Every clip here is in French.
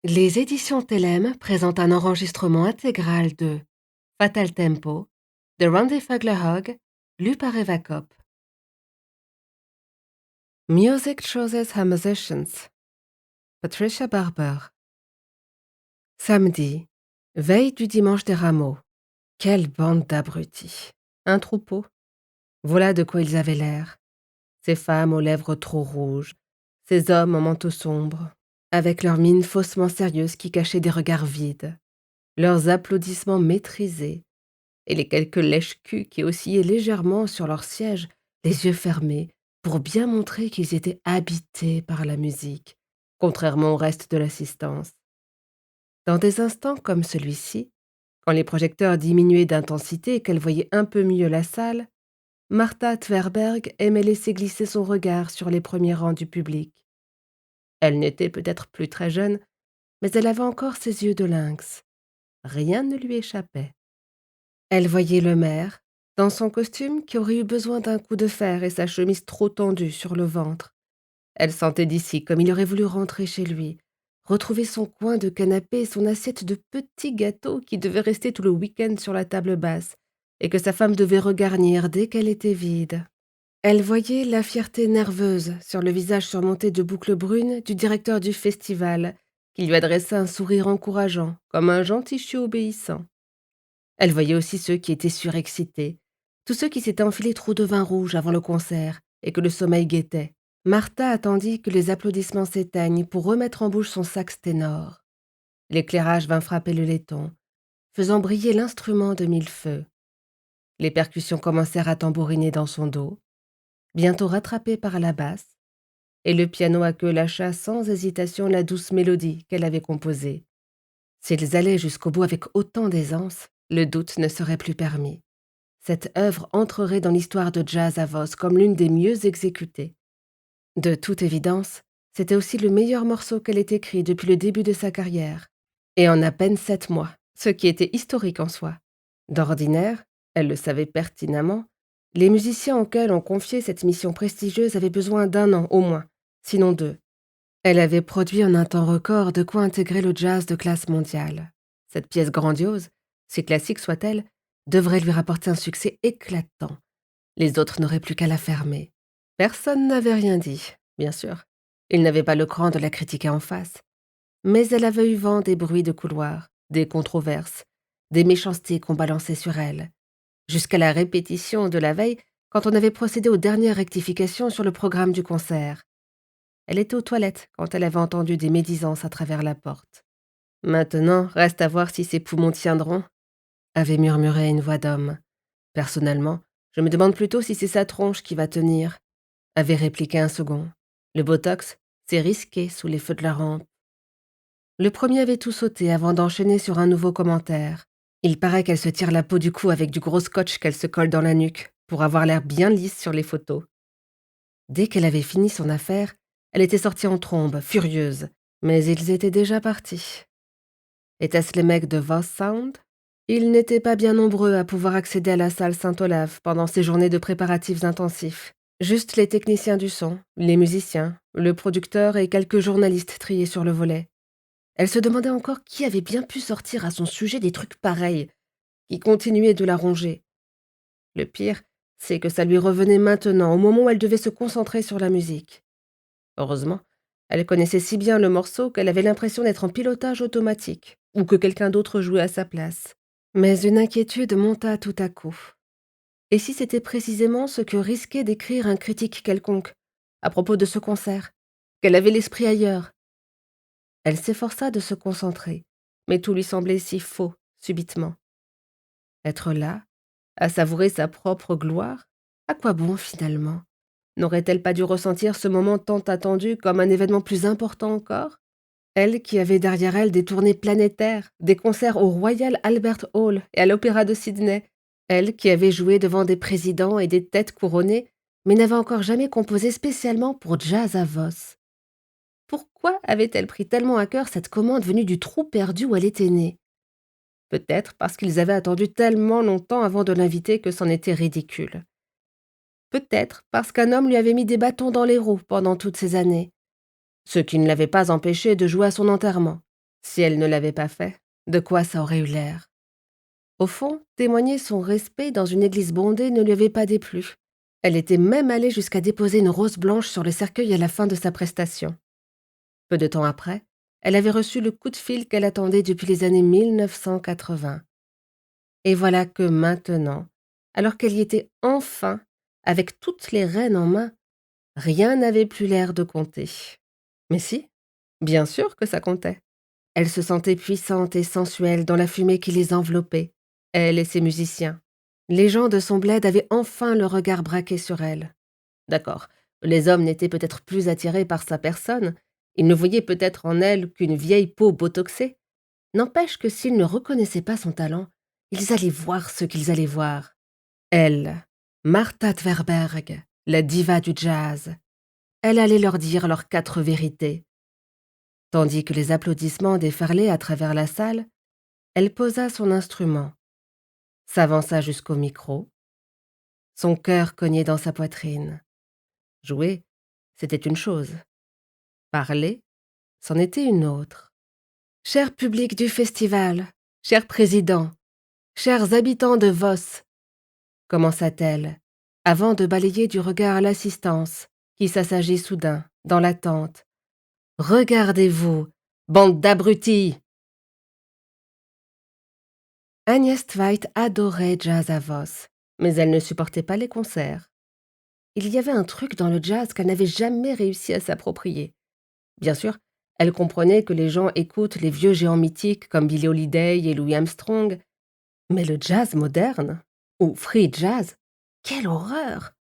Les éditions Thelem présentent un enregistrement intégral de Fatal Tempo de Randy Fugler-Hogg, lu par Eva Kopp. Music chooses her musicians. Patricia Barber. Samedi, veille du dimanche des rameaux. Quelle bande d'abrutis! Un troupeau. Voilà de quoi ils avaient l'air. Ces femmes aux lèvres trop rouges, ces hommes en manteau sombre, avec leurs mines faussement sérieuses qui cachaient des regards vides, leurs applaudissements maîtrisés, et les quelques lèche-culs qui oscillaient légèrement sur leur siège, les yeux fermés, pour bien montrer qu'ils étaient habités par la musique, contrairement au reste de l'assistance. Dans des instants comme celui-ci, quand les projecteurs diminuaient d'intensité et qu'elle voyait un peu mieux la salle, Martha Tverberg aimait laisser glisser son regard sur les premiers rangs du public. Elle n'était peut-être plus très jeune, mais elle avait encore ses yeux de lynx. Rien ne lui échappait. Elle voyait le maire, dans son costume qui aurait eu besoin d'un coup de fer et sa chemise trop tendue sur le ventre. Elle sentait d'ici comme il aurait voulu rentrer chez lui, retrouver son coin de canapé et son assiette de petits gâteaux qui devaient rester tout le week-end sur la table basse et que sa femme devait regarnir dès qu'elle était vide. Elle voyait la fierté nerveuse sur le visage surmonté de boucles brunes du directeur du festival, qui lui adressait un sourire encourageant, comme un gentil chiot obéissant. Elle voyait aussi ceux qui étaient surexcités, tous ceux qui s'étaient enfilés trop de vin rouge avant le concert et que le sommeil guettait. Martha attendit que les applaudissements s'éteignent pour remettre en bouche son sax ténor. L'éclairage vint frapper le laiton, faisant briller l'instrument de mille feux. Les percussions commencèrent à tambouriner dans son dos, bientôt rattrapées par la basse, et le piano à queue lâcha sans hésitation la douce mélodie qu'elle avait composée. S'ils allaient jusqu'au bout avec autant d'aisance, le doute ne serait plus permis. Cette œuvre entrerait dans l'histoire de jazz à Voss comme l'une des mieux exécutées. De toute évidence, c'était aussi le meilleur morceau qu'elle ait écrit depuis le début de sa carrière, et en à peine 7 mois, ce qui était historique en soi. D'ordinaire, elle le savait pertinemment, les musiciens auxquels on confiait cette mission prestigieuse avaient besoin d'1 an au moins, sinon 2. Elle avait produit en un temps record de quoi intégrer le jazz de classe mondiale. Cette pièce grandiose, si classique soit-elle, devrait lui rapporter un succès éclatant. Les autres n'auraient plus qu'à la fermer. Personne n'avait rien dit, bien sûr. Il n'avait pas le cran de la critiquer en face. Mais elle avait eu vent des bruits de couloir, des controverses, des méchancetés qu'on balançait sur elle, jusqu'à la répétition de la veille quand on avait procédé aux dernières rectifications sur le programme du concert. Elle était aux toilettes quand elle avait entendu des médisances à travers la porte. «Maintenant, reste à voir si ses poumons tiendront», avait murmuré une voix d'homme. «Personnellement, je me demande plutôt si c'est sa tronche qui va tenir», avait répliqué un second. «Le botox, c'est risqué sous les feux de la rampe». Le premier avait tout sauté avant d'enchaîner sur un nouveau commentaire. «Il paraît qu'elle se tire la peau du cou avec du gros scotch qu'elle se colle dans la nuque, pour avoir l'air bien lisse sur les photos». Dès qu'elle avait fini son affaire, elle était sortie en trombe, furieuse, mais ils étaient déjà partis. Étaient-ce les mecs de Voss Sound? Ils n'étaient pas bien nombreux à pouvoir accéder à la salle Saint-Olave pendant ces journées de préparatifs intensifs. Juste les techniciens du son, les musiciens, le producteur et quelques journalistes triés sur le volet. Elle se demandait encore qui avait bien pu sortir à son sujet des trucs pareils, qui continuaient de la ronger. Le pire, c'est que ça lui revenait maintenant, au moment où elle devait se concentrer sur la musique. Heureusement, elle connaissait si bien le morceau qu'elle avait l'impression d'être en pilotage automatique, ou que quelqu'un d'autre jouait à sa place. Mais une inquiétude monta tout à coup. Et si c'était précisément ce que risquait d'écrire un critique quelconque, à propos de ce concert, qu'elle avait l'esprit ailleurs? Elle s'efforça de se concentrer, mais tout lui semblait si faux, subitement. Être là, à savourer sa propre gloire, à quoi bon finalement? N'aurait-elle pas dû ressentir ce moment tant attendu comme un événement plus important encore? Elle qui avait derrière elle des tournées planétaires, des concerts au Royal Albert Hall et à l'Opéra de Sydney. Elle qui avait joué devant des présidents et des têtes couronnées, mais n'avait encore jamais composé spécialement pour Jazz à Voss. Pourquoi avait-elle pris tellement à cœur cette commande venue du trou perdu où elle était née? Peut-être parce qu'ils avaient attendu tellement longtemps avant de l'inviter que c'en était ridicule. Peut-être parce qu'un homme lui avait mis des bâtons dans les roues pendant toutes ces années, ce qui ne l'avait pas empêché de jouer à son enterrement. Si elle ne l'avait pas fait, de quoi ça aurait eu l'air? Au fond, témoigner son respect dans une église bondée ne lui avait pas déplu. Elle était même allée jusqu'à déposer une rose blanche sur le cercueil à la fin de sa prestation. Peu de temps après, elle avait reçu le coup de fil qu'elle attendait depuis les années 1980. Et voilà que maintenant, alors qu'elle y était enfin, avec toutes les rênes en main, rien n'avait plus l'air de compter. Mais si, bien sûr que ça comptait. Elle se sentait puissante et sensuelle dans la fumée qui les enveloppait, elle et ses musiciens. Les gens de son bled avaient enfin le regard braqué sur elle. D'accord, les hommes n'étaient peut-être plus attirés par sa personne, ils ne voyaient peut-être en elle qu'une vieille peau botoxée. N'empêche que s'ils ne reconnaissaient pas son talent, ils allaient voir ce qu'ils allaient voir. Elle, Martha Tverberg, la diva du jazz, elle allait leur dire leurs 4 vérités. Tandis que les applaudissements déferlaient à travers la salle, elle posa son instrument, s'avança jusqu'au micro, son cœur cognait dans sa poitrine. Jouer, c'était une chose. Parler, c'en était une autre. Cher public du festival, cher président, chers habitants de Voss, commença-t-elle, avant de balayer du regard l'assistance, qui s'assagit soudain, dans l'attente. Regardez-vous, bande d'abrutis! Agnès Tveit adorait jazz à Voss, mais elle ne supportait pas les concerts. Il y avait un truc dans le jazz qu'elle n'avait jamais réussi à s'approprier. Bien sûr, elle comprenait que les gens écoutent les vieux géants mythiques comme Billie Holiday et Louis Armstrong, mais le jazz moderne, ou free jazz, quelle horreur!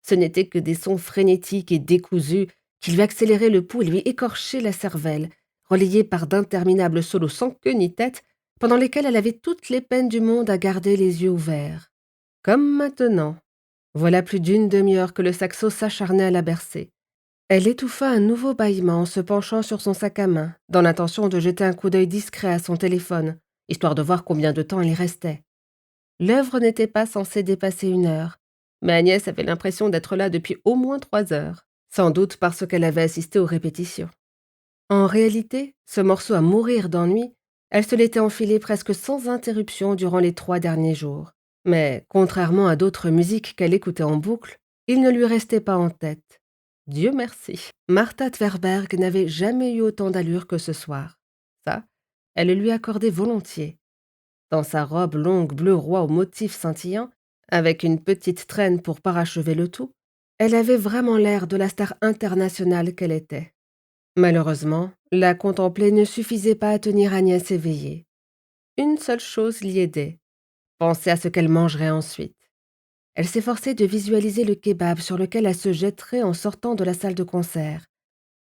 Ce n'étaient que des sons frénétiques et décousus qui lui accéléraient le pouls et lui écorchaient la cervelle, relayés par d'interminables solos sans queue ni tête, pendant lesquels elle avait toutes les peines du monde à garder les yeux ouverts. Comme maintenant. Voilà plus d'une demi-heure que le saxo s'acharnait à la bercer. Elle étouffa un nouveau bâillement en se penchant sur son sac à main, dans l'intention de jeter un coup d'œil discret à son téléphone, histoire de voir combien de temps il y restait. L'œuvre n'était pas censée dépasser 1 heure, mais Agnès avait l'impression d'être là depuis au moins 3 heures, sans doute parce qu'elle avait assisté aux répétitions. En réalité, ce morceau à mourir d'ennui, elle se l'était enfilé presque sans interruption durant les 3 derniers jours. Mais, contrairement à d'autres musiques qu'elle écoutait en boucle, il ne lui restait pas en tête. Dieu merci. Martha Tverberg n'avait jamais eu autant d'allure que ce soir. Ça, elle le lui accordait volontiers. Dans sa robe longue bleu roi aux motifs scintillants, avec une petite traîne pour parachever le tout, elle avait vraiment l'air de la star internationale qu'elle était. Malheureusement, la contempler ne suffisait pas à tenir Agnès éveillée. Une seule chose l'y aidait, penser à ce qu'elle mangerait ensuite. Elle s'efforçait de visualiser le kebab sur lequel elle se jetterait en sortant de la salle de concert.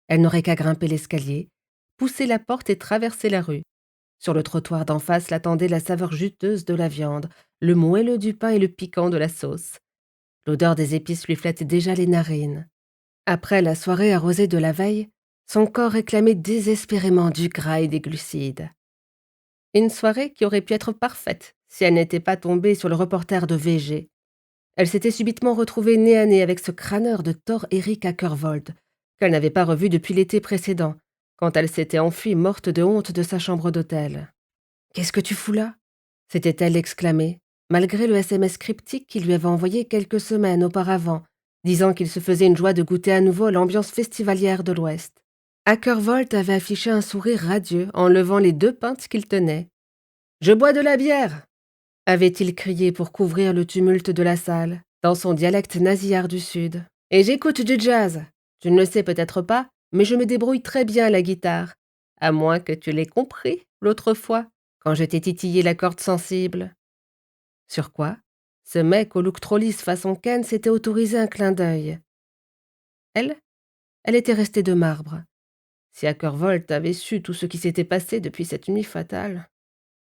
Elle n'aurait qu'à grimper l'escalier, pousser la porte et traverser la rue. Sur le trottoir d'en face l'attendait la saveur juteuse de la viande, le moelleux du pain et le piquant de la sauce. L'odeur des épices lui flattait déjà les narines. Après la soirée arrosée de la veille, son corps réclamait désespérément du gras et des glucides. Une soirée qui aurait pu être parfaite si elle n'était pas tombée sur le reporter de VG. Elle s'était subitement retrouvée nez à nez avec ce crâneur de Thor Erik Åkerwoldt, qu'elle n'avait pas revu depuis l'été précédent, quand elle s'était enfuie morte de honte de sa chambre d'hôtel. « Qu'est-ce que tu fous là ?» s'était-elle exclamée, malgré le SMS cryptique qu'il lui avait envoyé quelques semaines auparavant, disant qu'il se faisait une joie de goûter à nouveau l'ambiance festivalière de l'Ouest. Åkerwoldt avait affiché un sourire radieux en levant les 2 pintes qu'il tenait. « Je bois de la bière !» avait-il crié pour couvrir le tumulte de la salle, dans son dialecte nasillard du Sud. « Et j'écoute du jazz. Tu ne le sais peut-être pas, mais je me débrouille très bien à la guitare. À moins que tu l'aies compris l'autre fois, quand je t'ai titillé la corde sensible. » Sur quoi, ce mec au look trop lisse façon Ken s'était autorisé un clin d'œil. Elle était restée de marbre. Si Åkerwoldt avait su tout ce qui s'était passé depuis cette nuit fatale.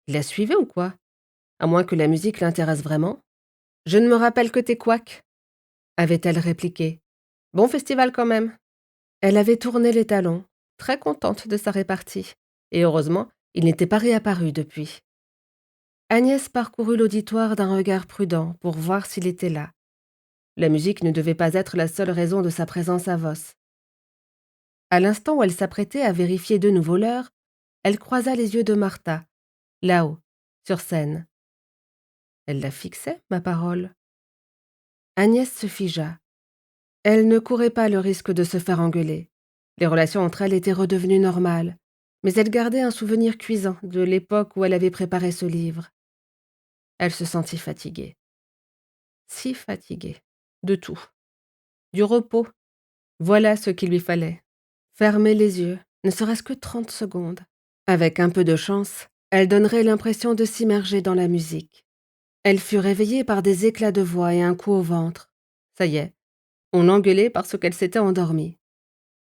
Il la suivait ou quoi? À moins que la musique l'intéresse vraiment. « Je ne me rappelle que tes couacs, » avait-elle répliqué. « Bon festival quand même. » Elle avait tourné les talons, très contente de sa répartie. Et heureusement, il n'était pas réapparu depuis. Agnès parcourut l'auditoire d'un regard prudent pour voir s'il était là. La musique ne devait pas être la seule raison de sa présence à Voss. À l'instant où elle s'apprêtait à vérifier de nouveau l'heure, elle croisa les yeux de Martha, là-haut, sur scène. Elle la fixait, ma parole. Agnès se figea. Elle ne courait pas le risque de se faire engueuler. Les relations entre elles étaient redevenues normales, mais elle gardait un souvenir cuisant de l'époque où elle avait préparé ce livre. Elle se sentit fatiguée. Si fatiguée. De tout. Du repos. Voilà ce qu'il lui fallait. Fermer les yeux, ne serait-ce que 30 secondes. Avec un peu de chance, elle donnerait l'impression de s'immerger dans la musique. Elle fut réveillée par des éclats de voix et un coup au ventre. Ça y est, on l'engueulait parce qu'elle s'était endormie.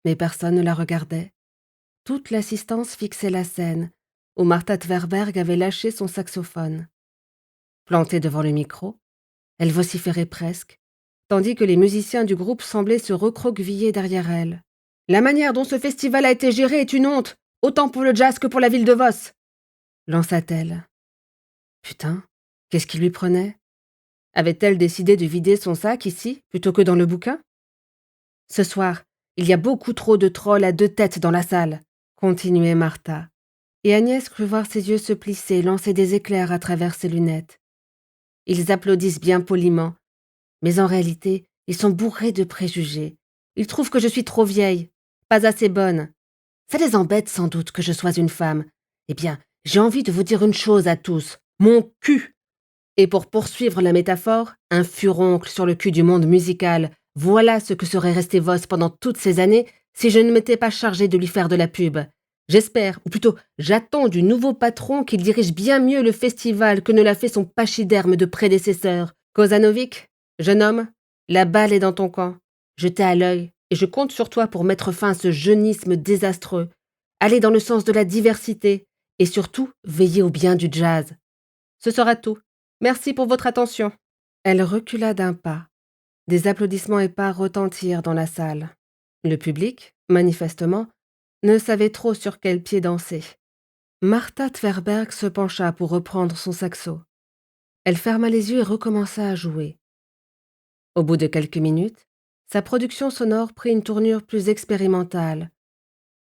Mais personne ne la regardait. Toute l'assistance fixait la scène, où Martha Tverberg avait lâché son saxophone. Plantée devant le micro, elle vociférait presque, tandis que les musiciens du groupe semblaient se recroqueviller derrière elle. « La manière dont ce festival a été géré est une honte, autant pour le jazz que pour la ville de Voss !» lança-t-elle. Putain, qu'est-ce qui lui prenait? Avait-elle décidé de vider son sac ici, plutôt que dans le bouquin? Ce soir, il y a beaucoup trop de trolls à deux têtes dans la salle, continuait Martha. Et Agnès crut voir ses yeux se plisser, lancer des éclairs à travers ses lunettes. Ils applaudissent bien poliment, mais en réalité, ils sont bourrés de préjugés. Ils trouvent que je suis trop vieille, pas assez bonne. Ça les embête sans doute que je sois une femme. Eh bien, j'ai envie de vous dire une chose à tous. Mon cul! Et pour poursuivre la métaphore, un furoncle sur le cul du monde musical. Voilà ce que serait resté Voss pendant toutes ces années si je ne m'étais pas chargée de lui faire de la pub. J'espère, ou plutôt j'attends du nouveau patron qu'il dirige bien mieux le festival que ne l'a fait son pachyderme de prédécesseur. Kozanovic, jeune homme, la balle est dans ton camp. Je t'ai à l'œil et je compte sur toi pour mettre fin à ce jeunisme désastreux. Aller dans le sens de la diversité et surtout veiller au bien du jazz. Ce sera tout. Merci pour votre attention. Elle recula d'un pas. Des applaudissements épars retentirent dans la salle. Le public, manifestement, ne savait trop sur quel pied danser. Martha Tverberg se pencha pour reprendre son saxo. Elle ferma les yeux et recommença à jouer. Au bout de quelques minutes, sa production sonore prit une tournure plus expérimentale.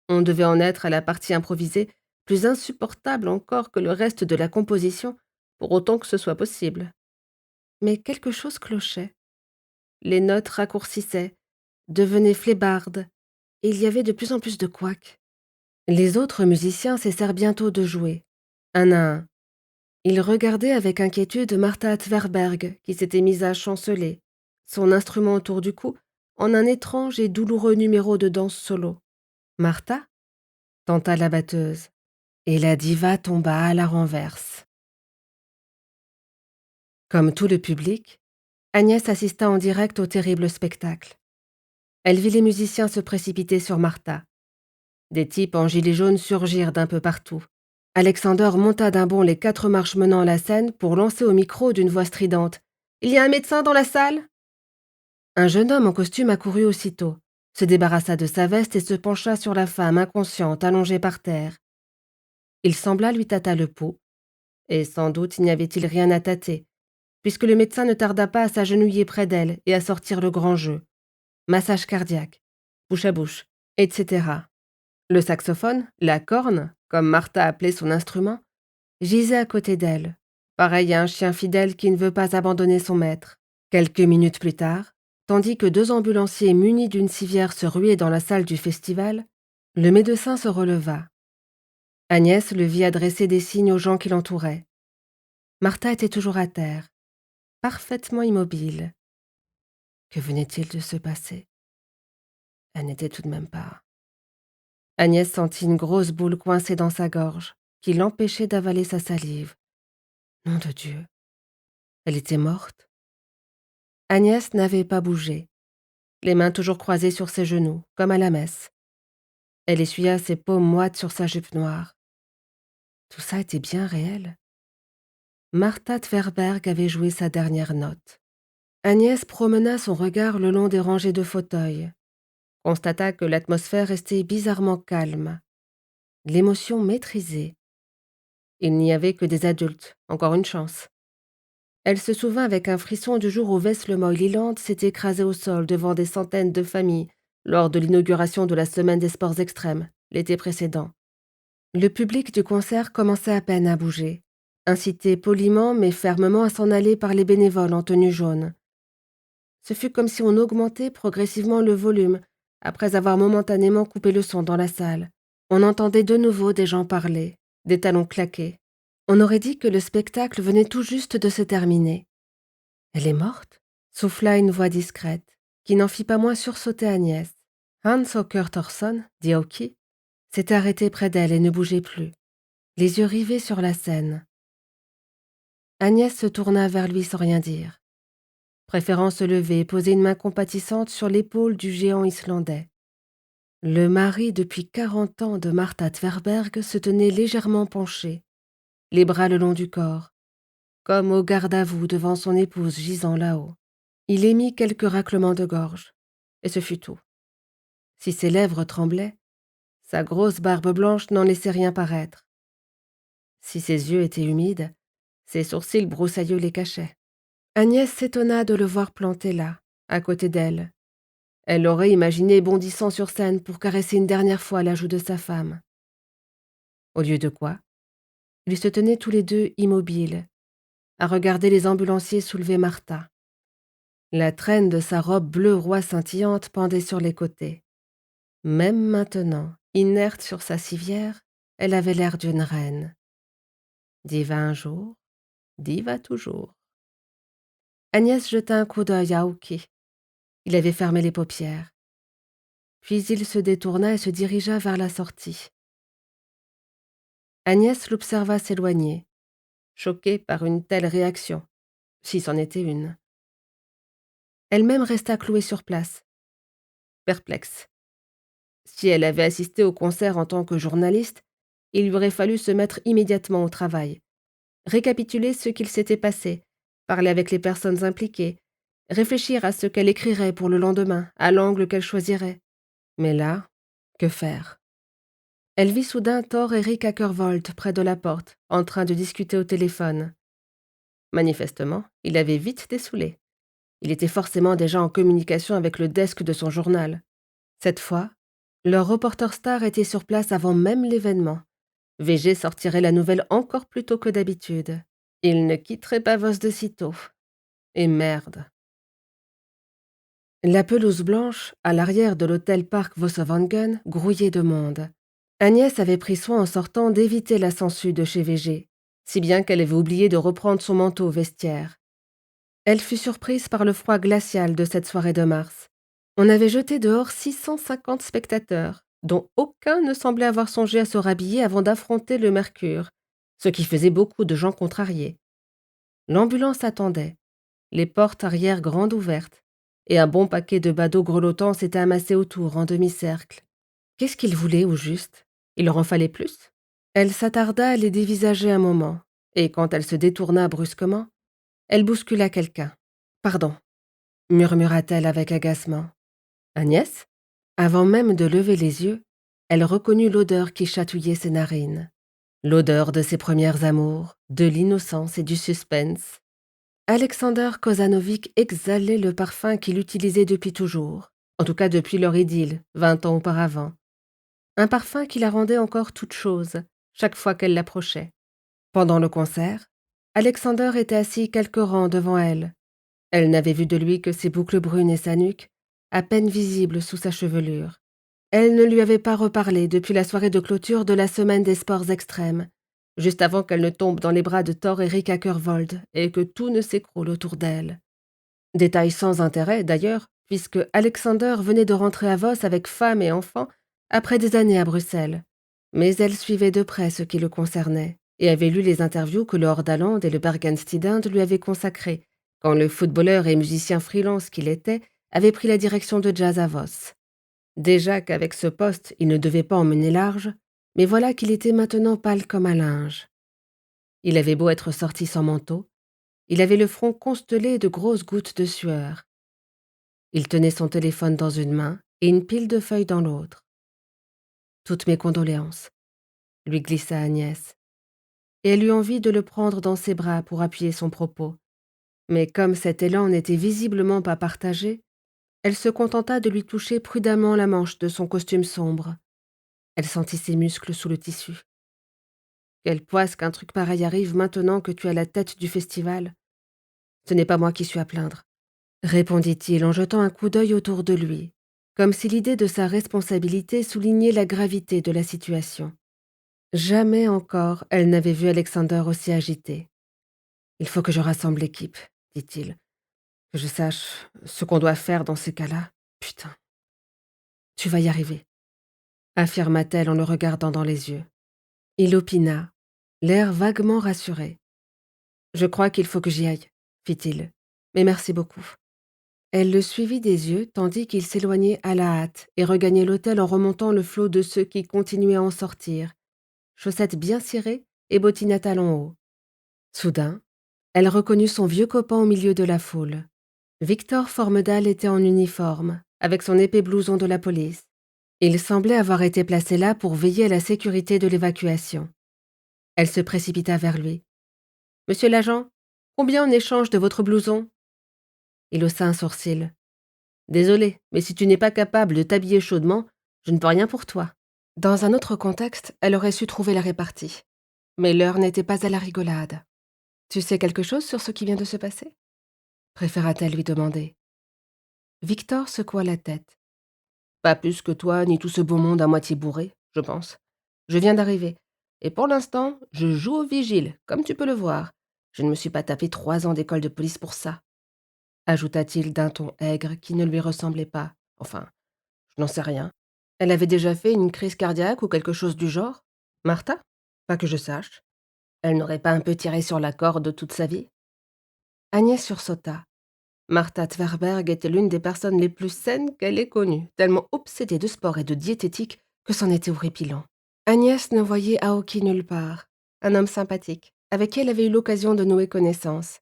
On devait en être à la partie improvisée, plus insupportable encore que le reste de la composition, pour autant que ce soit possible. Mais quelque chose clochait. Les notes raccourcissaient, devenaient flébardes, et il y avait de plus en plus de couacs. Les autres musiciens cessèrent bientôt de jouer, un à un. Ils regardaient avec inquiétude Martha Tverberg, qui s'était mise à chanceler, son instrument autour du cou, en un étrange et douloureux numéro de danse solo. Martha tenta la batteuse, et la diva tomba à la renverse. Comme tout le public, Agnès assista en direct au terrible spectacle. Elle vit les musiciens se précipiter sur Martha. Des types en gilets jaunes surgirent d'un peu partout. Alexander monta d'un bond les 4 marches menant à la scène pour lancer au micro d'une voix stridente. « Il y a un médecin dans la salle ?» Un jeune homme en costume accourut aussitôt, se débarrassa de sa veste et se pencha sur la femme inconsciente allongée par terre. Il sembla lui tâter le pouls, et sans doute n'y avait-il rien à tâter, puisque le médecin ne tarda pas à s'agenouiller près d'elle et à sortir le grand jeu. Massage cardiaque, bouche à bouche, etc. Le saxophone, la corne, comme Martha appelait son instrument, gisait à côté d'elle, pareil à un chien fidèle qui ne veut pas abandonner son maître. Quelques minutes plus tard, tandis que 2 ambulanciers munis d'une civière se ruaient dans la salle du festival, le médecin se releva. Agnès le vit adresser des signes aux gens qui l'entouraient. Martha était toujours à terre, parfaitement immobile. Que venait-il de se passer? Elle n'était tout de même pas... Agnès sentit une grosse boule coincée dans sa gorge, qui l'empêchait d'avaler sa salive. Nom de Dieu! Elle était morte. Agnès n'avait pas bougé, les mains toujours croisées sur ses genoux, comme à la messe. Elle essuya ses paumes moites sur sa jupe noire. Tout ça était bien réel. Martha Tverberg avait joué sa dernière note. Agnès promena son regard le long des rangées de fauteuils, constata que l'atmosphère restait bizarrement calme, l'émotion maîtrisée. Il n'y avait que des adultes, encore une chance. Elle se souvint avec un frisson du jour où Vesle-Moy-Leland s'était écrasé au sol devant des centaines de familles lors de l'inauguration de la Semaine des sports extrêmes, l'été précédent. Le public du concert commençait à peine à bouger, incité poliment mais fermement à s'en aller par les bénévoles en tenue jaune. Ce fut comme si on augmentait progressivement le volume, après avoir momentanément coupé le son dans la salle. On entendait de nouveau des gens parler, des talons claquer. On aurait dit que le spectacle venait tout juste de se terminer. « Elle est morte ?» souffla une voix discrète, qui n'en fit pas moins sursauter Agnès. Hans Hocker Thorson, dit Aoki, s'était arrêté près d'elle et ne bougeait plus, les yeux rivés sur la scène. Agnès se tourna vers lui sans rien dire, préférant se lever et poser une main compatissante sur l'épaule du géant islandais. Le mari depuis 40 ans de Martha Tverberg se tenait légèrement penché, les bras le long du corps, comme au garde-à-vous devant son épouse gisant là-haut. Il émit quelques raclements de gorge, et ce fut tout. Si ses lèvres tremblaient, sa grosse barbe blanche n'en laissait rien paraître. Si ses yeux étaient humides, ses sourcils broussailleux les cachaient. Agnès s'étonna de le voir planté là, à côté d'elle. Elle l'aurait imaginé bondissant sur scène pour caresser une dernière fois la joue de sa femme. Au lieu de quoi, ils se tenaient tous les deux immobiles, à regarder les ambulanciers soulever Martha. La traîne de sa robe bleu roi scintillante pendait sur les côtés. Même maintenant, inerte sur sa civière, elle avait l'air d'une reine. Diva un jour, diva toujours. Agnès jeta un coup d'œil à Aoki. Il avait fermé les paupières. Puis il se détourna et se dirigea vers la sortie. Agnès l'observa s'éloigner, choquée par une telle réaction, si c'en était une. Elle-même resta clouée sur place, perplexe. Si elle avait assisté au concert en tant que journaliste, il lui aurait fallu se mettre immédiatement au travail, récapituler ce qu'il s'était passé, parler avec les personnes impliquées, réfléchir à ce qu'elle écrirait pour le lendemain, à l'angle qu'elle choisirait. Mais là, que faire? Elle vit soudain Thor et Rick Ackervold près de la porte, en train de discuter au téléphone. Manifestement, il avait vite dessoulé. Il était forcément déjà en communication avec le desk de son journal. Cette fois, leur reporter star était sur place avant même l'événement. VG sortirait la nouvelle encore plus tôt que d'habitude. Il ne quitterait pas Vos de sitôt. Et merde. La pelouse blanche, à l'arrière de l'hôtel Park Vossovangen, grouillait de monde. Agnès avait pris soin en sortant d'éviter la sangsue de chez VG, si bien qu'elle avait oublié de reprendre son manteau au vestiaire. Elle fut surprise par le froid glacial de cette soirée de mars. On avait jeté dehors 650 spectateurs, dont aucun ne semblait avoir songé à se rhabiller avant d'affronter le mercure, ce qui faisait beaucoup de gens contrariés. L'ambulance attendait, les portes arrière grandes ouvertes, et un bon paquet de badauds grelottants s'était amassé autour en demi-cercle. Qu'est-ce qu'ils voulaient au juste? Il leur en fallait plus? Elle s'attarda à les dévisager un moment, et quand elle se détourna brusquement, elle bouscula quelqu'un. « Pardon », murmura-t-elle avec agacement. « Agnès ?» Avant même de lever les yeux, elle reconnut l'odeur qui chatouillait ses narines. L'odeur de ses premières amours, de l'innocence et du suspense. Alexander Kozanovic exhalait le parfum qu'il utilisait depuis toujours, en tout cas depuis leur idylle, 20 ans auparavant. Un parfum qui la rendait encore toute chose, chaque fois qu'elle l'approchait. Pendant le concert, Alexander était assis quelques rangs devant elle. Elle n'avait vu de lui que ses boucles brunes et sa nuque, à peine visibles sous sa chevelure. Elle ne lui avait pas reparlé depuis la soirée de clôture de la semaine des sports extrêmes, juste avant qu'elle ne tombe dans les bras de Thor et Rick Ackervold et que tout ne s'écroule autour d'elle. Détail sans intérêt, d'ailleurs, puisque Alexander venait de rentrer à Vos avec femme et enfants après des années à Bruxelles. Mais elle suivait de près ce qui le concernait et avait lu les interviews que le Hordaland et le Bergenstidend lui avaient consacrées quand le footballeur et musicien freelance qu'il était avait pris la direction de jazz à Vos. Déjà qu'avec ce poste, il ne devait pas emmener large, mais voilà qu'il était maintenant pâle comme un linge. Il avait beau être sorti sans manteau, il avait le front constellé de grosses gouttes de sueur. Il tenait son téléphone dans une main et une pile de feuilles dans l'autre. « Toutes mes condoléances », lui glissa Agnès, et elle eut envie de le prendre dans ses bras pour appuyer son propos. Mais comme cet élan n'était visiblement pas partagé, elle se contenta de lui toucher prudemment la manche de son costume sombre. Elle sentit ses muscles sous le tissu. Quelle poisse qu'un truc pareil arrive maintenant que tu as la tête du festival. Ce n'est pas moi qui suis à plaindre, répondit-il en jetant un coup d'œil autour de lui, comme si l'idée de sa responsabilité soulignait la gravité de la situation. Jamais encore elle n'avait vu Alexander aussi agité. « Il faut que je rassemble l'équipe, » dit-il, « que je sache ce qu'on doit faire dans ces cas-là. Putain. Tu vas y arriver, » affirma-t-elle en le regardant dans les yeux. Il opina, l'air vaguement rassuré. « Je crois qu'il faut que j'y aille, » fit-il, « mais merci beaucoup. » Elle le suivit des yeux tandis qu'il s'éloignait à la hâte et regagnait l'hôtel en remontant le flot de ceux qui continuaient à en sortir, chaussettes bien cirées et bottines à talons hauts. Soudain, elle reconnut son vieux copain au milieu de la foule. Victor Formedal était en uniforme, avec son épais blouson de la police. Il semblait avoir été placé là pour veiller à la sécurité de l'évacuation. Elle se précipita vers lui. « Monsieur l'agent, combien en échange de votre blouson ?» Il haussa un sourcil. « Désolé, mais si tu n'es pas capable de t'habiller chaudement, je ne peux rien pour toi. » Dans un autre contexte, elle aurait su trouver la répartie. Mais l'heure n'était pas à la rigolade. « Tu sais quelque chose sur ce qui vient de se passer ?» préféra-t-elle lui demander. Victor secoua la tête. « Pas plus que toi, ni tout ce beau monde à moitié bourré, je pense. Je viens d'arriver. Et pour l'instant, je joue au vigile, comme tu peux le voir. Je ne me suis pas tapé 3 ans d'école de police pour ça. » ajouta-t-il d'un ton aigre qui ne lui ressemblait pas. Enfin, je n'en sais rien. Elle avait déjà fait une crise cardiaque ou quelque chose du genre? Martha? Pas que je sache. Elle n'aurait pas un peu tiré sur la corde toute sa vie? Agnès sursauta. Martha Tverberg était l'une des personnes les plus saines qu'elle ait connues, tellement obsédée de sport et de diététique que c'en était horripilant. Agnès ne voyait Aoki nulle part, un homme sympathique, avec qui elle avait eu l'occasion de nouer connaissance.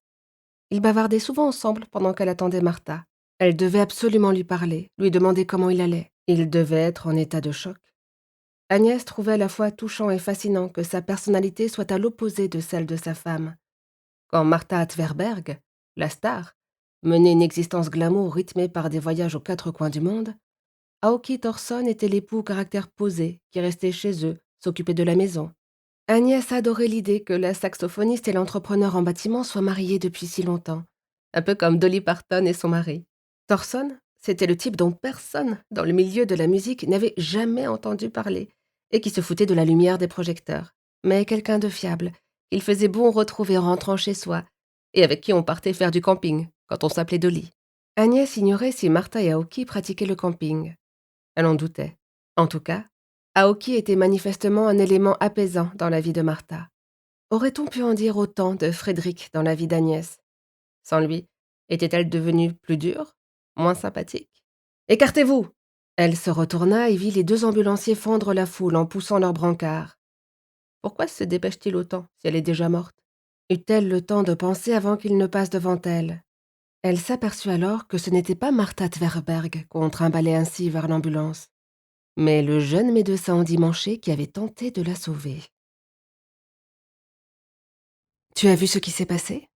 Ils bavardaient souvent ensemble pendant qu'elle attendait Martha. Elle devait absolument lui parler, lui demander comment il allait. Il devait être en état de choc. Agnès trouvait à la fois touchant et fascinant que sa personnalité soit à l'opposé de celle de sa femme. Quand Martha Tverberg, la star, menait une existence glamour rythmée par des voyages aux 4 coins du monde, Aoki Thorson était l'époux au caractère posé qui restait chez eux, s'occupait de la maison. Agnès adorait l'idée que la saxophoniste et l'entrepreneur en bâtiment soient mariés depuis si longtemps, un peu comme Dolly Parton et son mari. Thorson, c'était le type dont personne dans le milieu de la musique n'avait jamais entendu parler et qui se foutait de la lumière des projecteurs, mais quelqu'un de fiable, qu'il faisait bon retrouver en rentrant chez soi et avec qui on partait faire du camping quand on s'appelait Dolly. Agnès ignorait si Martha et Aoki pratiquaient le camping. Elle en doutait. En tout cas, Aoki était manifestement un élément apaisant dans la vie de Martha. Aurait-on pu en dire autant de Frédéric dans la vie d'Agnès? Sans lui, était-elle devenue plus dure? Moins sympathique? « Écartez-vous !» Elle se retourna et vit les 2 ambulanciers fendre la foule en poussant leurs brancards. Pourquoi se dépêche-t-il autant si elle est déjà morte? Eut-elle le temps de penser avant qu'il ne passe devant elle? Elle s'aperçut alors que ce n'était pas Martha Tverberg qu'on trimballait ainsi vers l'ambulance, mais le jeune médecin endimanché qui avait tenté de la sauver. « Tu as vu ce qui s'est passé ?»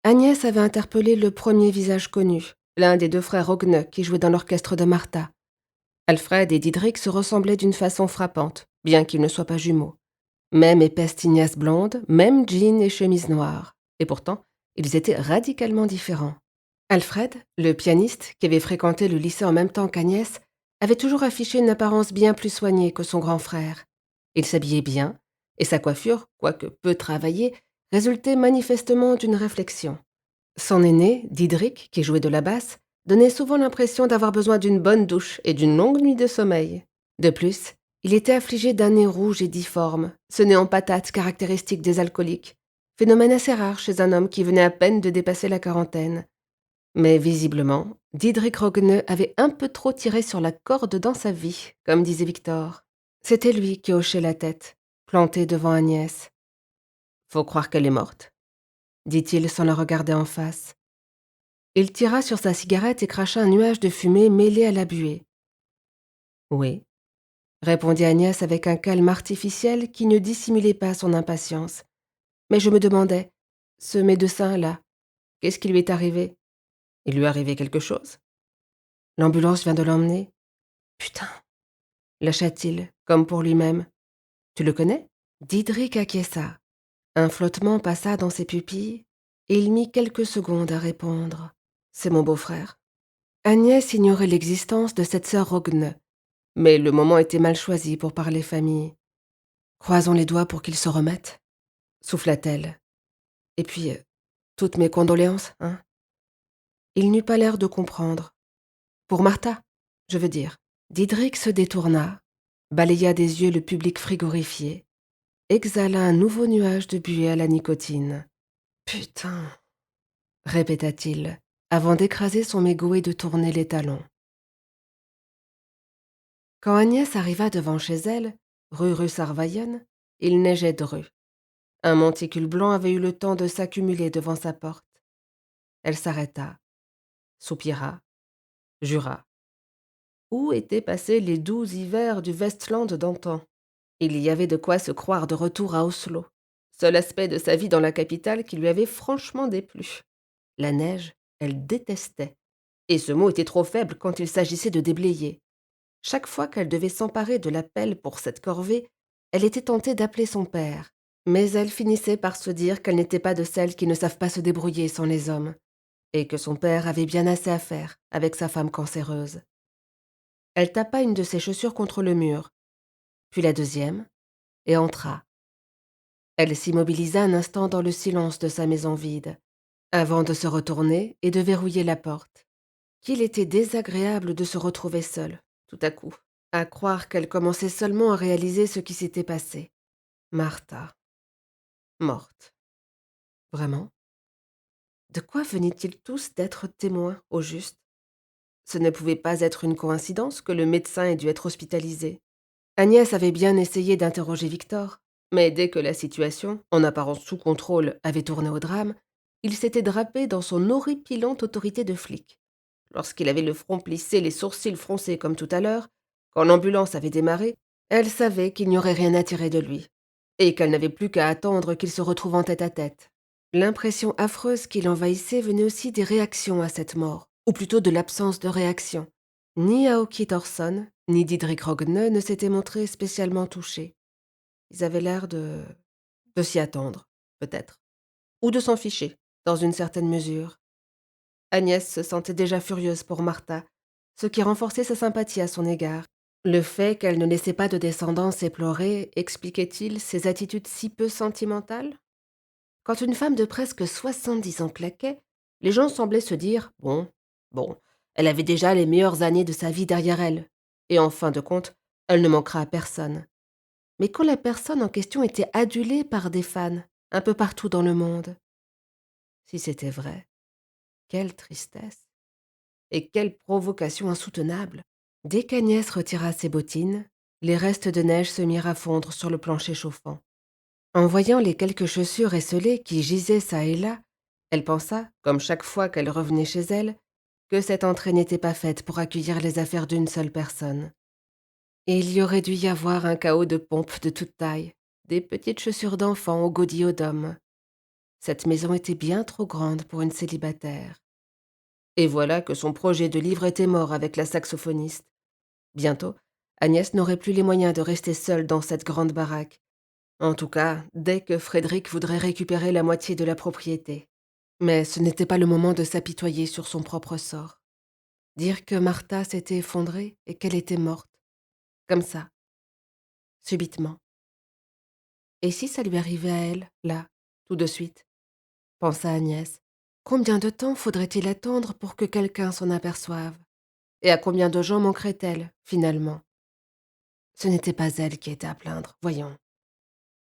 Agnès avait interpellé le premier visage connu, l'un des 2 frères Rogne qui jouaient dans l'orchestre de Martha. Alfred et Didrik se ressemblaient d'une façon frappante, bien qu'ils ne soient pas jumeaux. Même épaisse tignasse blonde, même jean et chemise noire. Et pourtant, ils étaient radicalement différents. Alfred, le pianiste, qui avait fréquenté le lycée en même temps qu'Agnès, avait toujours affiché une apparence bien plus soignée que son grand frère. Il s'habillait bien, et sa coiffure, quoique peu travaillée, résultait manifestement d'une réflexion. Son aîné, Didrik, qui jouait de la basse, donnait souvent l'impression d'avoir besoin d'une bonne douche et d'une longue nuit de sommeil. De plus, il était affligé d'un nez rouge et difforme, ce nez en patate caractéristique des alcooliques, phénomène assez rare chez un homme qui venait à peine de dépasser la quarantaine. Mais visiblement, Didrik Rogne avait un peu trop tiré sur la corde dans sa vie, comme disait Victor. C'était lui qui hochait la tête, planté devant Agnès. « Faut croire qu'elle est morte », dit-il sans la regarder en face. Il tira sur sa cigarette et cracha un nuage de fumée mêlé à la buée. « Oui », répondit Agnès avec un calme artificiel qui ne dissimulait pas son impatience. « Mais je me demandais, ce médecin-là, qu'est-ce qui lui est arrivé? Il lui est arrivé quelque chose? L'ambulance vient de l'emmener? Putain, lâcha-t-il, comme pour lui-même. Tu le connais? Diedrich acquiesça. Un flottement passa dans ses pupilles, et il mit quelques secondes à répondre. C'est mon beau-frère. Agnès ignorait l'existence de cette sœur Rogne, mais le moment était mal choisi pour parler famille. Croisons les doigts pour qu'il se remette, souffla-t-elle. Et puis, toutes mes condoléances, hein? Il n'eut pas l'air de comprendre. Pour Martha, je veux dire. Diedrich se détourna, balaya des yeux le public frigorifié, exhala un nouveau nuage de buée à la nicotine. Putain, répéta-t-il, avant d'écraser son mégot et de tourner les talons. Quand Agnès arriva devant chez elle, rue Sarvayen, il neigeait dru. Un monticule blanc avait eu le temps de s'accumuler devant sa porte. Elle s'arrêta, soupira, jura. Où étaient passés les doux hivers du Westland d'antan? Il y avait de quoi se croire de retour à Oslo, seul aspect de sa vie dans la capitale qui lui avait franchement déplu. La neige, elle détestait, et ce mot était trop faible quand il s'agissait de déblayer. Chaque fois qu'elle devait s'emparer de la pelle pour cette corvée, elle était tentée d'appeler son père, mais elle finissait par se dire qu'elle n'était pas de celles qui ne savent pas se débrouiller sans les hommes, et que son père avait bien assez à faire avec sa femme cancéreuse. Elle tapa une de ses chaussures contre le mur, puis la deuxième, et entra. Elle s'immobilisa un instant dans le silence de sa maison vide, avant de se retourner et de verrouiller la porte. Qu'il était désagréable de se retrouver seule, tout à coup, à croire qu'elle commençait seulement à réaliser ce qui s'était passé. Martha. Morte. Vraiment? De quoi venaient-ils tous d'être témoins, au juste? Ce ne pouvait pas être une coïncidence que le médecin ait dû être hospitalisé. Agnès avait bien essayé d'interroger Victor, mais dès que la situation, en apparence sous contrôle, avait tourné au drame, il s'était drapé dans son horripilante autorité de flic. Lorsqu'il avait le front plissé, les sourcils froncés comme tout à l'heure, quand l'ambulance avait démarré, elle savait qu'il n'y aurait rien à tirer de lui, et qu'elle n'avait plus qu'à attendre qu'il se retrouve en tête-à-tête. L'impression affreuse qui l'envahissait venait aussi des réactions à cette mort, ou plutôt de l'absence de réaction. Ni Aoki Thorson, ni Diedrich Rogne ne s'étaient montrés spécialement touchés. Ils avaient l'air de s'y attendre, peut-être. Ou de s'en ficher, dans une certaine mesure. Agnès se sentait déjà furieuse pour Martha, ce qui renforçait sa sympathie à son égard. Le fait qu'elle ne laissait pas de descendance éplorée expliquait-il ses attitudes si peu sentimentales? Quand une femme de presque 70 ans claquait, les gens semblaient se dire bon, elle avait déjà les meilleures années de sa vie derrière elle, et en fin de compte, elle ne manquera à personne. Mais quand la personne en question était adulée par des fans, un peu partout dans le monde, si c'était vrai, quelle tristesse et quelle provocation insoutenable! Dès qu'Agnès retira ses bottines, les restes de neige se mirent à fondre sur le plancher chauffant. En voyant les quelques chaussures esselées qui gisaient çà et là, elle pensa, comme chaque fois qu'elle revenait chez elle, que cette entrée n'était pas faite pour accueillir les affaires d'une seule personne. Et il y aurait dû y avoir un chaos de pompes de toute taille, des petites chaussures d'enfant aux godillots d'hommes. Cette maison était bien trop grande pour une célibataire. Et voilà que son projet de livre était mort avec la saxophoniste. Bientôt, Agnès n'aurait plus les moyens de rester seule dans cette grande baraque. En tout cas, dès que Frédéric voudrait récupérer la moitié de la propriété. Mais ce n'était pas le moment de s'apitoyer sur son propre sort. Dire que Martha s'était effondrée et qu'elle était morte. Comme ça. Subitement. Et si ça lui arrivait à elle, là, tout de suite? Pensa Agnès. Combien de temps faudrait-il attendre pour que quelqu'un s'en aperçoive? Et à combien de gens manquerait-elle, finalement? Ce n'était pas elle qui était à plaindre, voyons.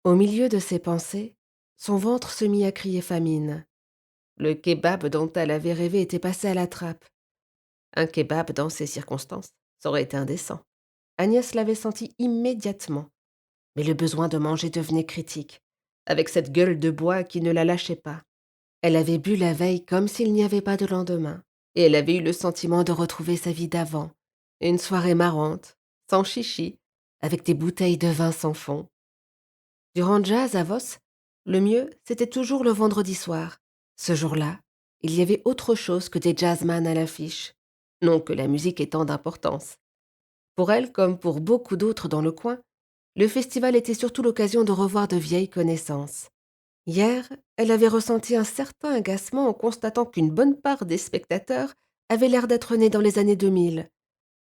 Au milieu de ses pensées, son ventre se mit à crier famine. Le kebab dont elle avait rêvé était passé à la trappe. Un kebab dans ces circonstances, ça aurait été indécent. Agnès l'avait senti immédiatement. Mais le besoin de manger devenait critique, avec cette gueule de bois qui ne la lâchait pas. Elle avait bu la veille comme s'il n'y avait pas de lendemain, et elle avait eu le sentiment de retrouver sa vie d'avant. Une soirée marrante, sans chichi, avec des bouteilles de vin sans fond. Durant le jazz à Voss, le mieux, c'était toujours le vendredi soir. Ce jour-là, il y avait autre chose que des jazzman à l'affiche. Non que la musique ait tant d'importance. Pour elle, comme pour beaucoup d'autres dans le coin, Le festival était surtout l'occasion de revoir de vieilles connaissances. Hier, elle avait ressenti un certain agacement en constatant qu'une bonne part des spectateurs avaient l'air d'être nés dans les années 2000,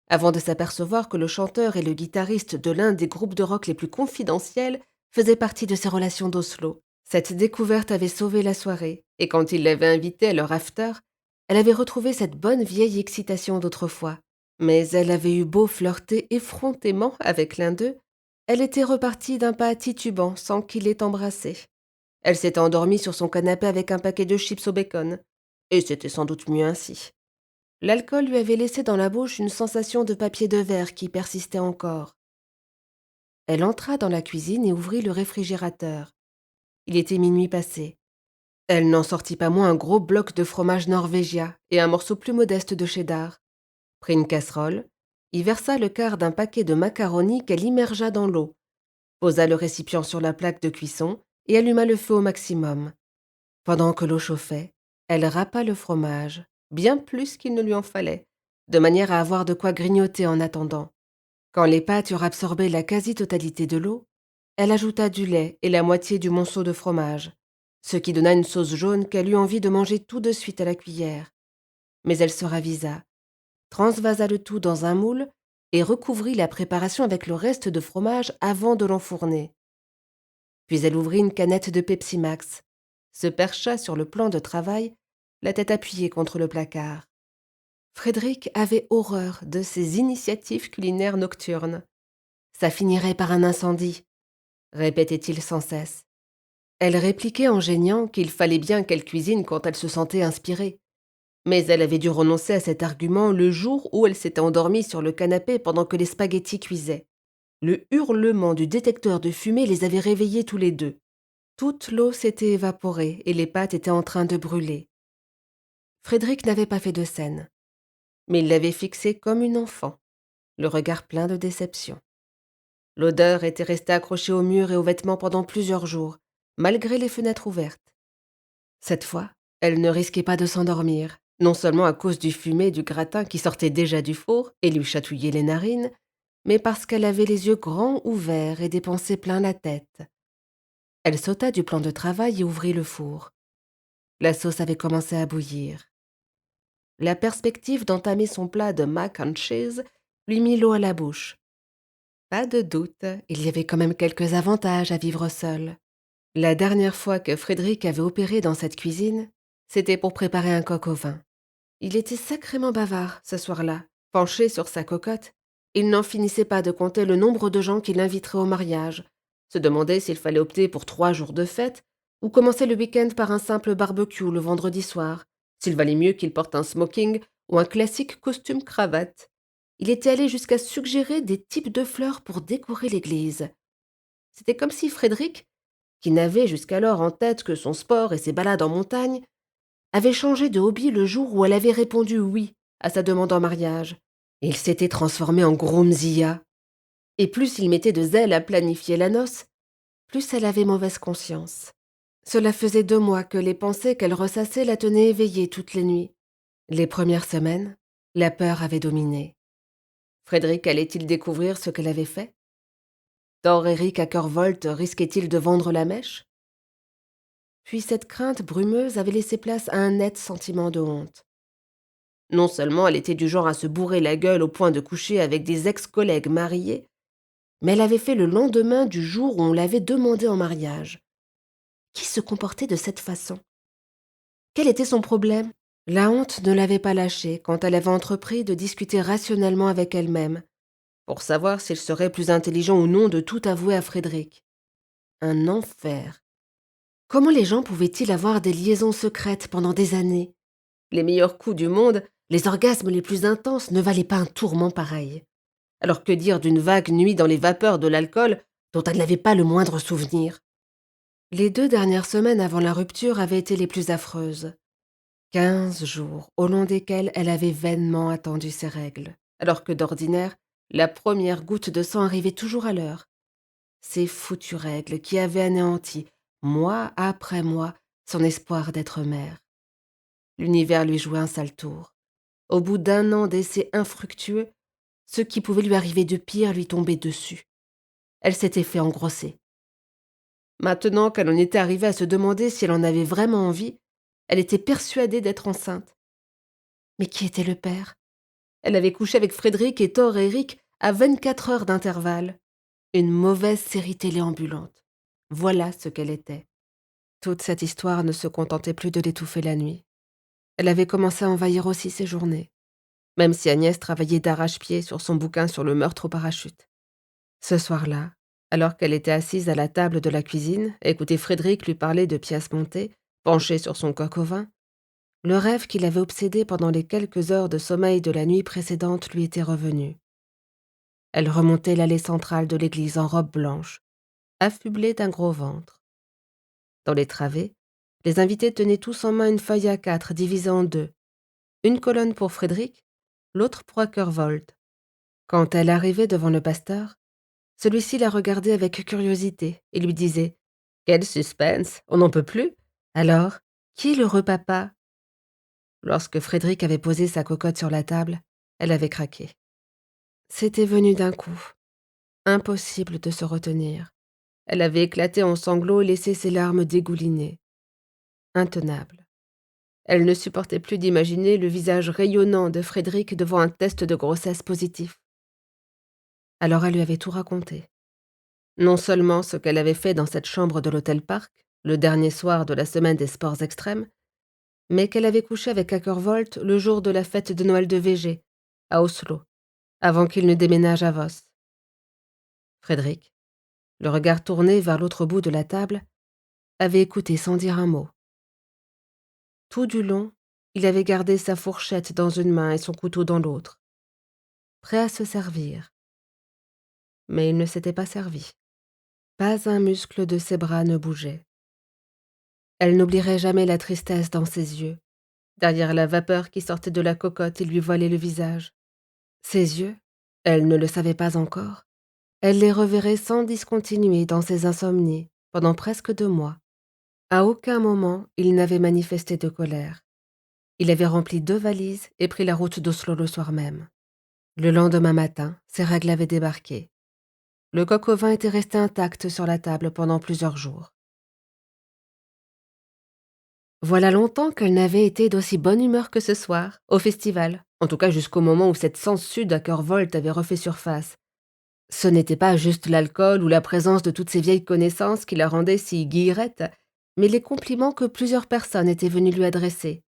avant de s'apercevoir que le chanteur et le guitariste de l'un des groupes de rock les plus confidentiels faisaient partie de ses relations d'Oslo. Cette découverte avait sauvé la soirée, et quand ils l'avaient invitée à leur after, elle avait retrouvé cette bonne vieille excitation d'autrefois. Mais elle avait eu beau flirter effrontément avec l'un d'eux, elle était repartie d'un pas titubant sans qu'il l'ait embrassée. Elle s'était endormie sur son canapé avec un paquet de chips au bacon, et c'était sans doute mieux ainsi. L'alcool lui avait laissé dans la bouche une sensation de papier de verre qui persistait encore. Elle entra dans la cuisine et ouvrit le réfrigérateur. Il était minuit passé. Elle n'en sortit pas moins un gros bloc de fromage norvégien et un morceau plus modeste de cheddar. Prit une casserole, y versa le quart d'un paquet de macaroni qu'elle immergea dans l'eau, posa le récipient sur la plaque de cuisson et alluma le feu au maximum. Pendant que l'eau chauffait, elle râpa le fromage, bien plus qu'il ne lui en fallait, de manière à avoir de quoi grignoter en attendant. Quand les pâtes eurent absorbé la quasi-totalité de l'eau, elle ajouta du lait et la moitié du monceau de fromage, ce qui donna une sauce jaune qu'elle eut envie de manger tout de suite à la cuillère. Mais elle se ravisa, transvasa le tout dans un moule et recouvrit la préparation avec le reste de fromage avant de l'enfourner. Puis elle ouvrit une canette de Pepsi Max, se percha sur le plan de travail, la tête appuyée contre le placard. Frédéric avait horreur de ces initiatives culinaires nocturnes. Ça finirait par un incendie, répétait-il sans cesse. Elle répliquait en geignant qu'il fallait bien qu'elle cuisine quand elle se sentait inspirée. Mais elle avait dû renoncer à cet argument le jour où elle s'était endormie sur le canapé pendant que les spaghettis cuisaient. Le hurlement du détecteur de fumée les avait réveillés tous les deux. Toute l'eau s'était évaporée et les pâtes étaient en train de brûler. Frédéric n'avait pas fait de scène, mais il l'avait fixée comme une enfant, le regard plein de déception. L'odeur était restée accrochée au mur et aux vêtements pendant plusieurs jours, malgré les fenêtres ouvertes. Cette fois, elle ne risquait pas de s'endormir, non seulement à cause du fumet du gratin qui sortait déjà du four et lui chatouillait les narines, mais parce qu'elle avait les yeux grands ouverts et des pensées plein la tête. Elle sauta du plan de travail et ouvrit le four. La sauce avait commencé à bouillir. La perspective d'entamer son plat de mac and cheese lui mit l'eau à la bouche. Pas de doute, il y avait quand même quelques avantages à vivre seule. La dernière fois que Frédéric avait opéré dans cette cuisine, c'était pour préparer un coq au vin. Il était sacrément bavard ce soir-là, penché sur sa cocotte. Il n'en finissait pas de compter le nombre de gens qu'il inviterait au mariage, se demandait s'il fallait opter pour 3 jours de fête ou commencer le week-end par un simple barbecue le vendredi soir, s'il valait mieux qu'il porte un smoking ou un classique costume cravate. Il était allé jusqu'à suggérer des types de fleurs pour décorer l'église. C'était comme si Frédéric, qui n'avait jusqu'alors en tête que son sport et ses balades en montagne, avait changé de hobby le jour où elle avait répondu oui à sa demande en mariage. Il s'était transformé en groomzilla. Et plus il mettait de zèle à planifier la noce, plus elle avait mauvaise conscience. Cela faisait 2 mois que les pensées qu'elle ressassait la tenaient éveillée toutes les nuits. Les premières semaines, la peur avait dominé. Frédéric allait-il découvrir ce qu'elle avait fait? Thor Eric à cœur volte risquait-il de vendre la mèche? Puis cette crainte brumeuse avait laissé place à un net sentiment de honte. Non seulement elle était du genre à se bourrer la gueule au point de coucher avec des ex-collègues mariés, mais elle avait fait le lendemain du jour où on l'avait demandé en mariage. Qui se comportait de cette façon? Quel était son problème? La honte ne l'avait pas lâchée quand elle avait entrepris de discuter rationnellement avec elle-même, pour savoir s'il serait plus intelligent ou non de tout avouer à Frédéric. Un enfer. Comment les gens pouvaient-ils avoir des liaisons secrètes pendant des années? Les meilleurs coups du monde, les orgasmes les plus intenses ne valaient pas un tourment pareil. Alors que dire d'une vague nuit dans les vapeurs de l'alcool dont elle n'avait pas le moindre souvenir? Les 2 dernières semaines avant la rupture avaient été les plus affreuses. 15 jours au long desquels elle avait vainement attendu ses règles, alors que d'ordinaire, la première goutte de sang arrivait toujours à l'heure. Ces foutues règles qui avaient anéanti, mois après mois, son espoir d'être mère. L'univers lui jouait un sale tour. Au bout d'1 an d'essais infructueux, ce qui pouvait lui arriver de pire lui tombait dessus. Elle s'était fait engrosser. Maintenant qu'elle en était arrivée à se demander si elle en avait vraiment envie, elle était persuadée d'être enceinte. Mais qui était le père? Elle avait couché avec Frédéric et Thor et Eric à 24 heures d'intervalle. Une mauvaise série télé ambulante. Voilà ce qu'elle était. Toute cette histoire ne se contentait plus de l'étouffer la nuit. Elle avait commencé à envahir aussi ses journées, même si Agnès travaillait d'arrache-pied sur son bouquin sur le meurtre au parachute. Ce soir-là, alors qu'elle était assise à la table de la cuisine, à écouter Frédéric lui parler de pièces montées, penché sur son coq au vin, le rêve qui l'avait obsédé pendant les quelques heures de sommeil de la nuit précédente lui était revenu. Elle remontait l'allée centrale de l'église en robe blanche, affublée d'un gros ventre. Dans les travées, les invités tenaient tous en main une feuille A4 divisée en deux, une colonne pour Frédéric, l'autre pour Ackervold. Quand elle arrivait devant le pasteur, celui-ci la regardait avec curiosité et lui disait « Quel suspense, on n'en peut plus. Alors, qui est l'heureux papa ?» Lorsque Frédéric avait posé sa cocotte sur la table, elle avait craqué. C'était venu d'un coup. Impossible de se retenir. Elle avait éclaté en sanglots et laissé ses larmes dégouliner. Intenable. Elle ne supportait plus d'imaginer le visage rayonnant de Frédéric devant un test de grossesse positif. Alors elle lui avait tout raconté. Non seulement ce qu'elle avait fait dans cette chambre de l'Hôtel Park, le dernier soir de la semaine des sports extrêmes, mais qu'elle avait couché avec Ackervold le jour de la fête de Noël de VG, à Oslo, avant qu'il ne déménage à Voss. Frédéric, le regard tourné vers l'autre bout de la table, avait écouté sans dire un mot. Tout du long, il avait gardé sa fourchette dans une main et son couteau dans l'autre, prêt à se servir. Mais il ne s'était pas servi. Pas un muscle de ses bras ne bougeait. Elle n'oublierait jamais la tristesse dans ses yeux. Derrière la vapeur qui sortait de la cocotte, il lui voilait le visage. Ses yeux, elle ne le savait pas encore, elle les reverrait sans discontinuer dans ses insomnies pendant presque 2 mois. À aucun moment, il n'avait manifesté de colère. Il avait rempli 2 valises et pris la route d'Oslo le soir même. Le lendemain matin, ses règles avaient débarqué. Le coq au vin était resté intact sur la table pendant plusieurs jours. Voilà longtemps qu'elle n'avait été d'aussi bonne humeur que ce soir, au festival, en tout cas jusqu'au moment où cette sangsue d'Ackervold avait refait surface. Ce n'était pas juste l'alcool ou la présence de toutes ces vieilles connaissances qui la rendaient si guillerette, mais les compliments que plusieurs personnes étaient venues lui adresser.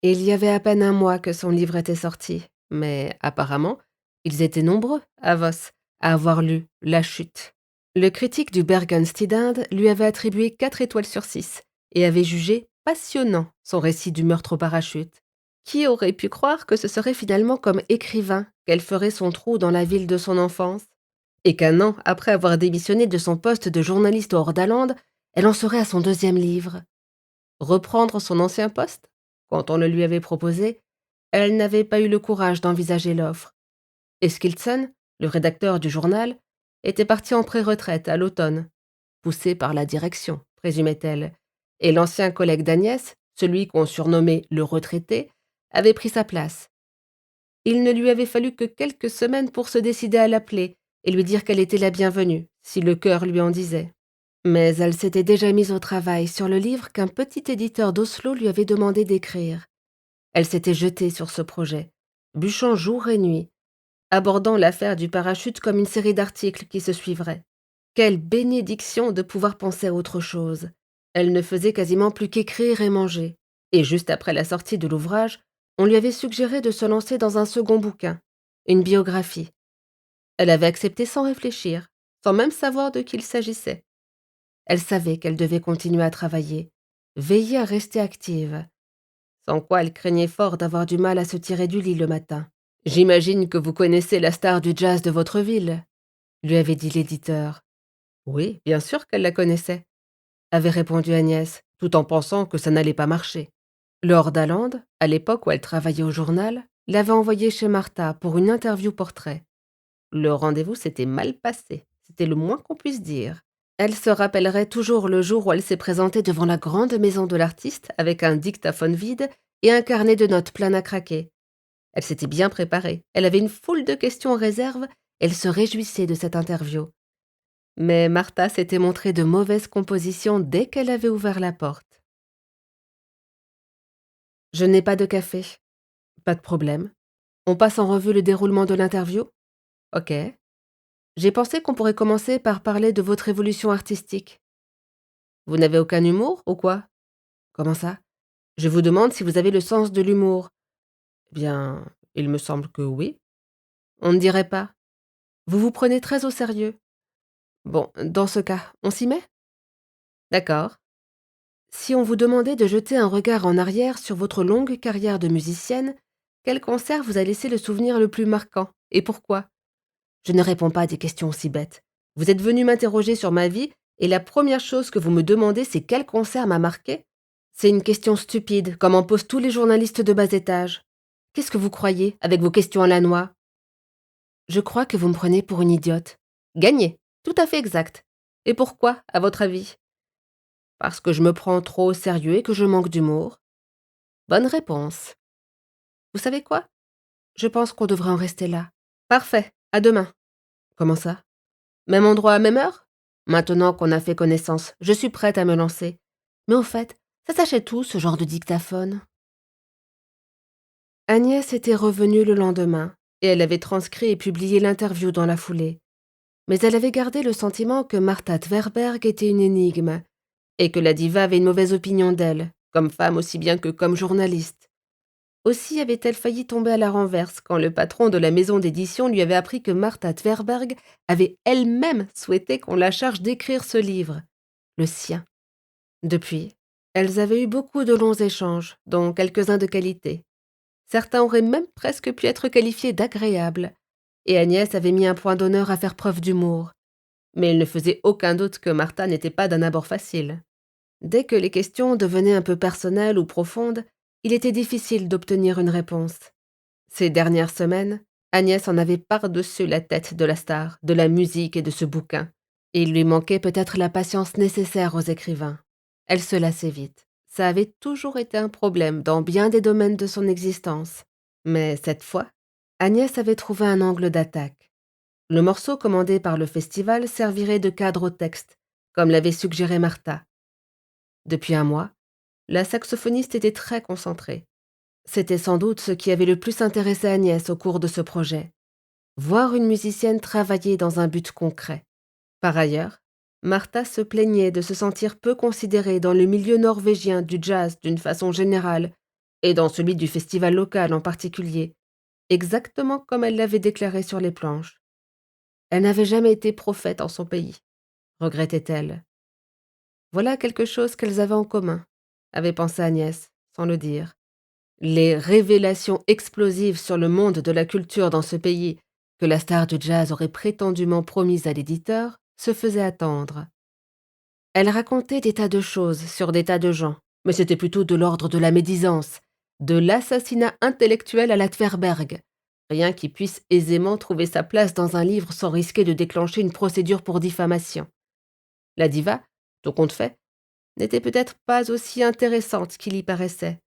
Il y avait à peine 1 mois que son livre était sorti, mais apparemment, ils étaient nombreux, à Voss, à avoir lu La Chute. Le critique du Bergenstidende lui avait attribué 4 étoiles sur 6 et avait jugé passionnant son récit du meurtre au parachute. Qui aurait pu croire que ce serait finalement comme écrivain qu'elle ferait son trou dans la ville de son enfance, et qu'un an après avoir démissionné de son poste de journaliste au Hordaland, elle en serait à son 2e livre. Reprendre son ancien poste? Quand on le lui avait proposé, elle n'avait pas eu le courage d'envisager l'offre. Eskildsen, le rédacteur du journal, était parti en pré-retraite à l'automne, poussé par la direction, présumait-elle, et l'ancien collègue d'Agnès, celui qu'on surnommait le retraité, avait pris sa place. Il ne lui avait fallu que quelques semaines pour se décider à l'appeler et lui dire qu'elle était la bienvenue, si le cœur lui en disait. Mais elle s'était déjà mise au travail sur le livre qu'un petit éditeur d'Oslo lui avait demandé d'écrire. Elle s'était jetée sur ce projet, bûchant jour et nuit, abordant l'affaire du parachute comme une série d'articles qui se suivraient. Quelle bénédiction de pouvoir penser à autre chose. Elle ne faisait quasiment plus qu'écrire et manger. Et juste après la sortie de l'ouvrage, on lui avait suggéré de se lancer dans un second bouquin, une biographie. Elle avait accepté sans réfléchir, sans même savoir de qui il s'agissait. Elle savait qu'elle devait continuer à travailler, veiller à rester active, sans quoi elle craignait fort d'avoir du mal à se tirer du lit le matin. « J'imagine que vous connaissez la star du jazz de votre ville », lui avait dit l'éditeur. Oui, bien sûr qu'elle la connaissait, avait répondu Agnès, tout en pensant que ça n'allait pas marcher. Lord Aland, à l'époque où elle travaillait au journal, l'avait envoyée chez Martha pour une interview portrait. Le rendez-vous s'était mal passé, c'était le moins qu'on puisse dire. Elle se rappellerait toujours le jour où elle s'est présentée devant la grande maison de l'artiste avec un dictaphone vide et un carnet de notes plein à craquer. Elle s'était bien préparée, elle avait une foule de questions en réserve, elle se réjouissait de cette interview. Mais Martha s'était montrée de mauvaise composition dès qu'elle avait ouvert la porte. Je n'ai pas de café. Pas de problème. On passe en revue le déroulement de l'interview? Ok. J'ai pensé qu'on pourrait commencer par parler de votre évolution artistique. Vous n'avez aucun humour, ou quoi? Comment ça? Je vous demande si vous avez le sens de l'humour. Eh bien, il me semble que oui. On ne dirait pas. Vous vous prenez très au sérieux. Bon, dans ce cas, on s'y met? D'accord. Si on vous demandait de jeter un regard en arrière sur votre longue carrière de musicienne, quel concert vous a laissé le souvenir le plus marquant, et pourquoi? Je ne réponds pas à des questions aussi bêtes. Vous êtes venu m'interroger sur ma vie, et la première chose que vous me demandez, c'est quel concert m'a marqué? C'est une question stupide, comme en posent tous les journalistes de bas étage. Qu'est-ce que vous croyez, avec vos questions à la noix? Je crois que vous me prenez pour une idiote. Gagné, tout à fait exact. Et pourquoi, à votre avis? Parce que je me prends trop au sérieux et que je manque d'humour. Bonne réponse. Vous savez quoi? Je pense qu'on devrait en rester là. Parfait, à demain. Comment ça? Même endroit, même heure? Maintenant qu'on a fait connaissance, je suis prête à me lancer. Mais au fait, ça s'achète où, ce genre de dictaphone? Agnès était revenue le lendemain, et elle avait transcrit et publié l'interview dans la foulée. Mais elle avait gardé le sentiment que Martha Tverberg était une énigme, et que la diva avait une mauvaise opinion d'elle, comme femme aussi bien que comme journaliste. Aussi avait-elle failli tomber à la renverse quand le patron de la maison d'édition lui avait appris que Martha Tverberg avait elle-même souhaité qu'on la charge d'écrire ce livre, le sien. Depuis, elles avaient eu beaucoup de longs échanges, dont quelques-uns de qualité. Certains auraient même presque pu être qualifiés d'agréables, et Agnès avait mis un point d'honneur à faire preuve d'humour. Mais il ne faisait aucun doute que Martha n'était pas d'un abord facile. Dès que les questions devenaient un peu personnelles ou profondes, il était difficile d'obtenir une réponse. Ces dernières semaines, Agnès en avait par-dessus la tête de la star, de la musique et de ce bouquin, et il lui manquait peut-être la patience nécessaire aux écrivains. Elle se lassait vite. Ça avait toujours été un problème dans bien des domaines de son existence. Mais cette fois, Agnès avait trouvé un angle d'attaque. Le morceau commandé par le festival servirait de cadre au texte, comme l'avait suggéré Martha. Depuis un mois, la saxophoniste était très concentrée. C'était sans doute ce qui avait le plus intéressé Agnès au cours de ce projet. Voir une musicienne travailler dans un but concret. Par ailleurs, Martha se plaignait de se sentir peu considérée dans le milieu norvégien du jazz d'une façon générale, et dans celui du festival local en particulier, exactement comme elle l'avait déclaré sur les planches. Elle n'avait jamais été prophète en son pays, regrettait-elle. Voilà quelque chose qu'elles avaient en commun, avait pensé Agnès, sans le dire. Les révélations explosives sur le monde de la culture dans ce pays que la star du jazz aurait prétendument promises à l'éditeur se faisaient attendre. Elle racontait des tas de choses sur des tas de gens, mais c'était plutôt de l'ordre de la médisance, de l'assassinat intellectuel à la Tverberg. Rien qui puisse aisément trouver sa place dans un livre sans risquer de déclencher une procédure pour diffamation. La diva, tout compte fait, n'était peut-être pas aussi intéressante qu'il y paraissait.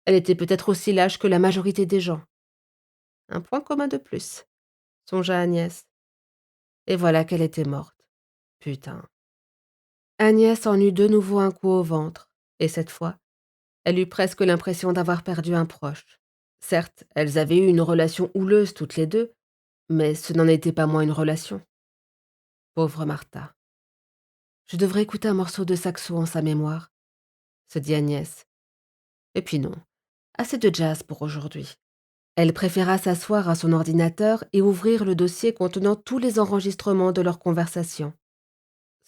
Elle était peut-être aussi lâche que la majorité des gens. Un point commun de plus, songea Agnès. Et voilà qu'elle était morte. Putain. Agnès en eut de nouveau un coup au ventre, et cette fois, elle eut presque l'impression d'avoir perdu un proche. Certes, elles avaient eu une relation houleuse toutes les deux, mais ce n'en était pas moins une relation. Pauvre Martha. Je devrais écouter un morceau de saxo en sa mémoire, se dit Agnès. Et puis non, assez de jazz pour aujourd'hui. Elle préféra s'asseoir à son ordinateur et ouvrir le dossier contenant tous les enregistrements de leur conversation.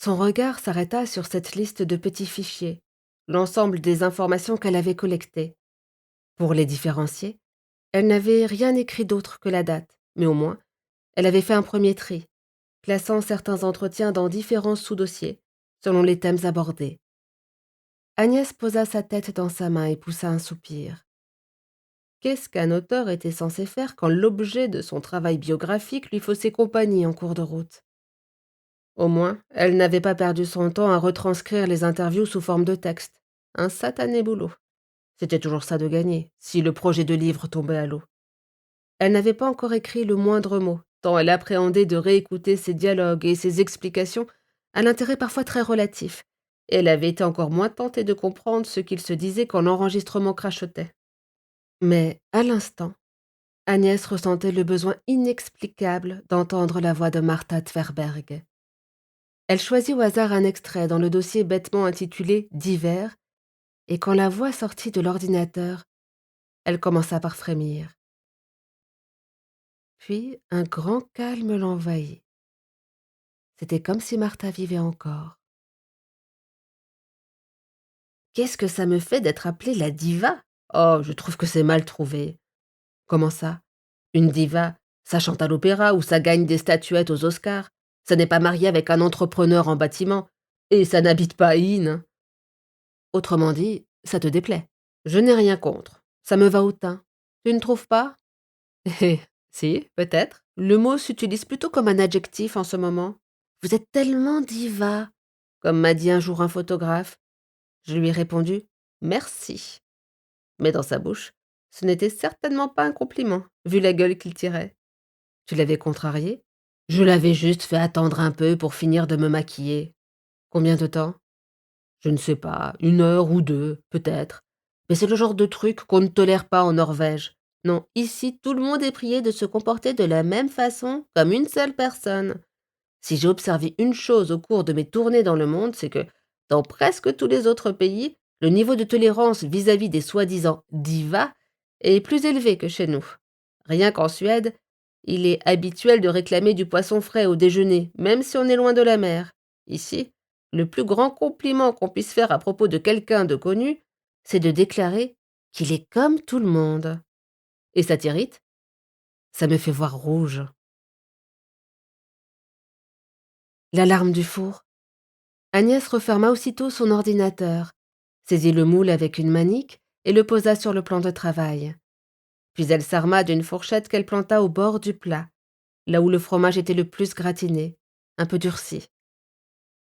Son regard s'arrêta sur cette liste de petits fichiers, l'ensemble des informations qu'elle avait collectées. Pour les différencier, elle n'avait rien écrit d'autre que la date, mais au moins, elle avait fait un premier tri, classant certains entretiens dans différents sous-dossiers, selon les thèmes abordés. Agnès posa sa tête dans sa main et poussa un soupir. Qu'est-ce qu'un auteur était censé faire quand l'objet de son travail biographique lui faussait compagnie en cours de route? Au moins, elle n'avait pas perdu son temps à retranscrire les interviews sous forme de texte. Un satané boulot. C'était toujours ça de gagner, si le projet de livre tombait à l'eau. Elle n'avait pas encore écrit le moindre mot, tant elle appréhendait de réécouter ses dialogues et ses explications à l'intérêt parfois très relatif, et elle avait été encore moins tentée de comprendre ce qu'il se disait quand l'enregistrement crachotait. Mais, à l'instant, Agnès ressentait le besoin inexplicable d'entendre la voix de Martha Tverberg. Elle choisit au hasard un extrait dans le dossier bêtement intitulé «Divers», et quand la voix sortit de l'ordinateur, elle commença par frémir. Puis un grand calme l'envahit. C'était comme si Martha vivait encore. «Qu'est-ce que ça me fait d'être appelée la diva? Oh, je trouve que c'est mal trouvé. Comment ça? Une diva, ça chante à l'opéra ou ça gagne des statuettes aux Oscars. Ça n'est pas marié avec un entrepreneur en bâtiment. Et ça n'habite pas à Inn. Autrement dit, ça te déplaît. Je n'ai rien contre. Ça me va au teint. Tu ne trouves pas? Eh, si, peut-être. Le mot s'utilise plutôt comme un adjectif en ce moment. Vous êtes tellement diva, comme m'a dit un jour un photographe. Je lui ai répondu merci. Mais dans sa bouche, ce n'était certainement pas un compliment, vu la gueule qu'il tirait. Tu l'avais contrarié? Je l'avais juste fait attendre un peu pour finir de me maquiller. Combien de temps? Je ne sais pas, 1 heure ou 2, peut-être. Mais c'est le genre de truc qu'on ne tolère pas en Norvège. Non, ici, tout le monde est prié de se comporter de la même façon, comme une seule personne. Si j'ai observé une chose au cours de mes tournées dans le monde, c'est que, dans presque tous les autres pays, le niveau de tolérance vis-à-vis des soi-disant divas est plus élevé que chez nous. Rien qu'en Suède, il est habituel de réclamer du poisson frais au déjeuner, même si on est loin de la mer. Ici, le plus grand compliment qu'on puisse faire à propos de quelqu'un de connu, c'est de déclarer qu'il est comme tout le monde. Et ça t'irrite? Ça me fait voir rouge. L'alarme du four. Agnès referma aussitôt son ordinateur, saisit le moule avec une manique et le posa sur le plan de travail. Puis elle s'arma d'une fourchette qu'elle planta au bord du plat, là où le fromage était le plus gratiné, un peu durci.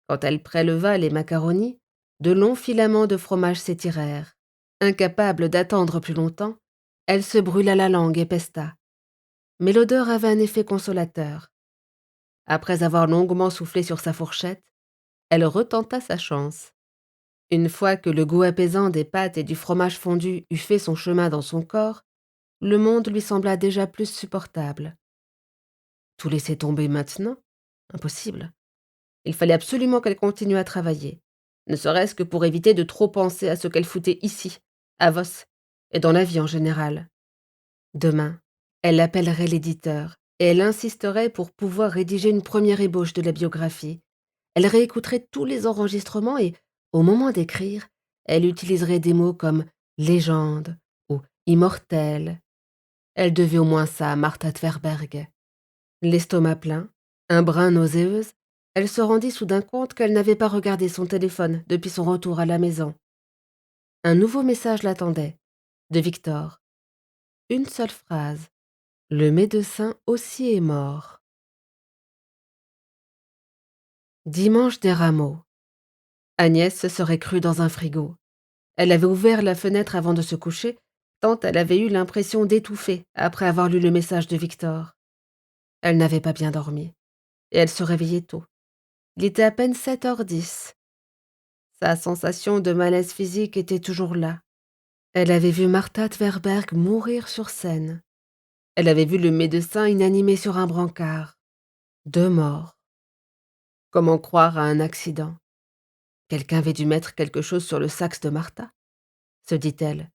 Quand elle préleva les macaronis, de longs filaments de fromage s'étirèrent. Incapable d'attendre plus longtemps, elle se brûla la langue et pesta. Mais l'odeur avait un effet consolateur. Après avoir longuement soufflé sur sa fourchette, elle retenta sa chance. Une fois que le goût apaisant des pâtes et du fromage fondu eut fait son chemin dans son corps, le monde lui sembla déjà plus supportable. Tout laisser tomber maintenant? Impossible. Il fallait absolument qu'elle continue à travailler, ne serait-ce que pour éviter de trop penser à ce qu'elle foutait ici, à Voss, et dans la vie en général. Demain, elle appellerait l'éditeur, et elle insisterait pour pouvoir rédiger une première ébauche de la biographie. Elle réécouterait tous les enregistrements et, au moment d'écrire, elle utiliserait des mots comme «légende» ou «immortel». Elle devait au moins ça à Martha Tverberg. L'estomac plein, un brin nauséeuse, elle se rendit soudain compte qu'elle n'avait pas regardé son téléphone depuis son retour à la maison. Un nouveau message l'attendait, de Victor. Une seule phrase. Le médecin aussi est mort. Dimanche des Rameaux. Agnès se serait crue dans un frigo. Elle avait ouvert la fenêtre avant de se coucher, tant elle avait eu l'impression d'étouffer après avoir lu le message de Victor. Elle n'avait pas bien dormi, et elle se réveillait tôt. Il était à peine 7h10. Sa sensation de malaise physique était toujours là. Elle avait vu Martha Tverberg mourir sur scène. Elle avait vu le médecin inanimé sur un brancard. 2 morts. Comment croire à un accident? Quelqu'un avait dû mettre quelque chose sur le sax de Martha, se dit-elle.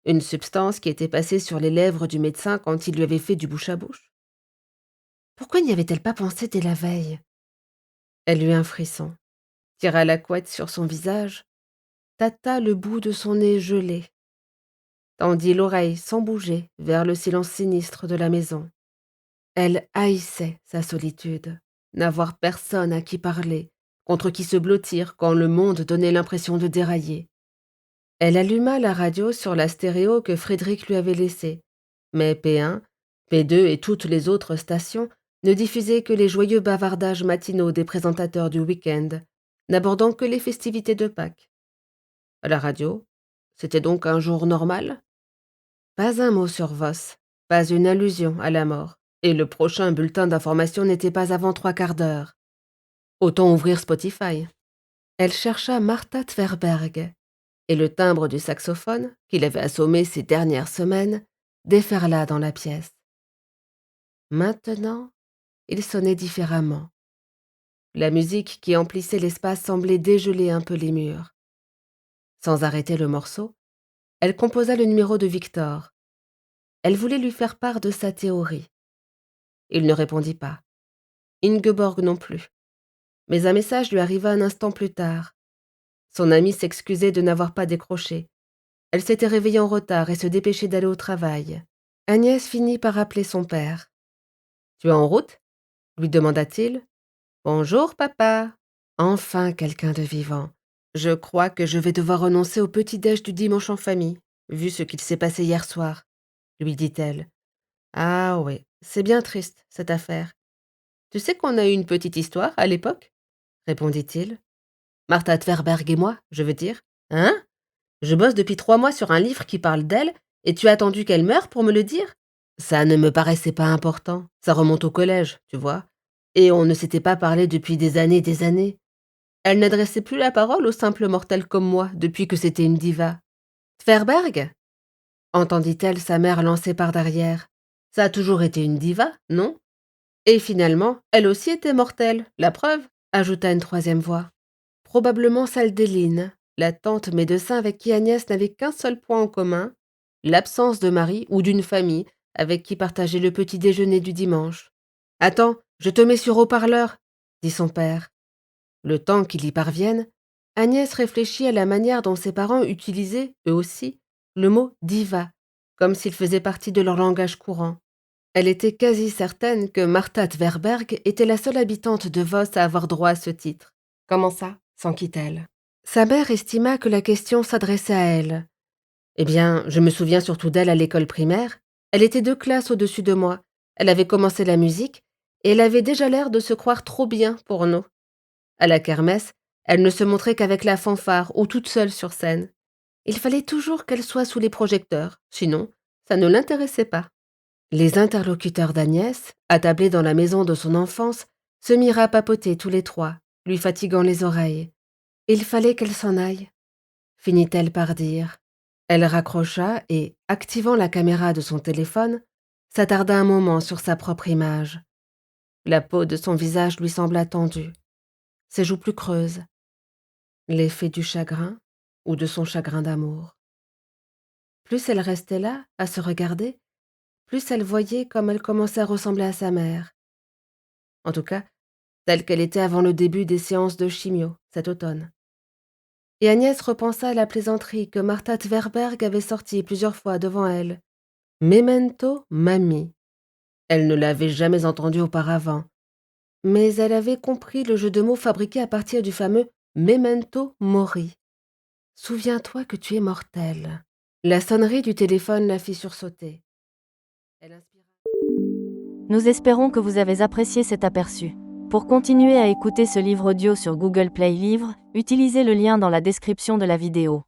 Une substance qui était passée sur les lèvres du médecin quand il lui avait fait du bouche à bouche. Pourquoi n'y avait-elle pas pensé dès la veille? Elle eut un frisson, tira la couette sur son visage, tâta le bout de son nez gelé, tendit l'oreille sans bouger vers le silence sinistre de la maison. Elle haïssait sa solitude, n'avoir personne à qui parler, contre qui se blottir quand le monde donnait l'impression de dérailler. Elle alluma la radio sur la stéréo que Frédéric lui avait laissée, mais P1, P2 et toutes les autres stations ne diffusaient que les joyeux bavardages matinaux des présentateurs du week-end, n'abordant que les festivités de Pâques. À la radio, c'était donc un jour normal? Pas un mot sur Voss, pas une allusion à la mort, et le prochain bulletin d'information n'était pas avant 3/4 d'heure. Autant ouvrir Spotify. Elle chercha Martha Tverberg, et le timbre du saxophone, qu'il avait assommé ces dernières semaines, déferla dans la pièce. Maintenant, il sonnait différemment. La musique qui emplissait l'espace semblait dégeler un peu les murs. Sans arrêter le morceau, elle composa le numéro de Victor. Elle voulait lui faire part de sa théorie. Il ne répondit pas. Ingeborg non plus. Mais un message lui arriva un instant plus tard. Son amie s'excusait de n'avoir pas décroché. Elle s'était réveillée en retard et se dépêchait d'aller au travail. Agnès finit par appeler son père. « Tu es en route ?» lui demanda-t-il. « Bonjour, papa. » Enfin quelqu'un de vivant. « Je crois que je vais devoir renoncer au petit-déj du dimanche en famille, vu ce qu'il s'est passé hier soir, » lui dit-elle. « Ah oui, c'est bien triste, cette affaire. Tu sais qu'on a eu une petite histoire à l'époque ?» répondit-il. « Martha Tverberg et moi, je veux dire. Hein? Je bosse depuis 3 mois sur un livre qui parle d'elle, et tu as attendu qu'elle meure pour me le dire? Ça ne me paraissait pas important. Ça remonte au collège, tu vois. Et on ne s'était pas parlé depuis des années et des années. Elle n'adressait plus la parole aux simples mortels comme moi depuis que c'était une diva. Tverberg? Entendit-elle sa mère lancer par derrière. Ça a toujours été une diva, non? Et finalement, elle aussi était mortelle, la preuve, ajouta une troisième voix. Probablement celle d'Éline, la tante médecin avec qui Agnès n'avait qu'un seul point en commun, l'absence de mari ou d'une famille avec qui partager le petit déjeuner du dimanche. « Attends, je te mets sur haut-parleur, » dit son père. Le temps qu'il y parvienne, Agnès réfléchit à la manière dont ses parents utilisaient, eux aussi, le mot « diva », comme s'il faisait partie de leur langage courant. Elle était quasi certaine que Martha Tverberg était la seule habitante de Voss à avoir droit à ce titre. Comment ça, s'enquit-elle. Sa mère estima que la question s'adressait à elle. Eh bien, je me souviens surtout d'elle à l'école primaire. Elle était 2 classes au-dessus de moi. Elle avait commencé la musique, et elle avait déjà l'air de se croire trop bien pour nous. À la kermesse, elle ne se montrait qu'avec la fanfare ou toute seule sur scène. Il fallait toujours qu'elle soit sous les projecteurs, sinon, ça ne l'intéressait pas. Les interlocuteurs d'Agnès, attablés dans la maison de son enfance, se mirent à papoter tous les 3, lui fatiguant les oreilles. Il fallait qu'elle s'en aille, finit-elle par dire. Elle raccrocha et, activant la caméra de son téléphone, s'attarda un moment sur sa propre image. La peau de son visage lui sembla tendue, ses joues plus creuses. L'effet du chagrin ou de son chagrin d'amour. Plus elle restait là, à se regarder, plus elle voyait comme elle commençait à ressembler à sa mère. En tout cas, telle qu'elle était avant le début des séances de chimio, cet automne. Et Agnès repensa à la plaisanterie que Martha Tverberg avait sortie plusieurs fois devant elle. Memento Mami. Elle ne l'avait jamais entendu auparavant, mais elle avait compris le jeu de mots fabriqué à partir du fameux Memento Mori. Souviens-toi que tu es mortel. La sonnerie du téléphone la fit sursauter. Elle inspira. Nous espérons que vous avez apprécié cet aperçu. Pour continuer à écouter ce livre audio sur Google Play Livres, utilisez le lien dans la description de la vidéo.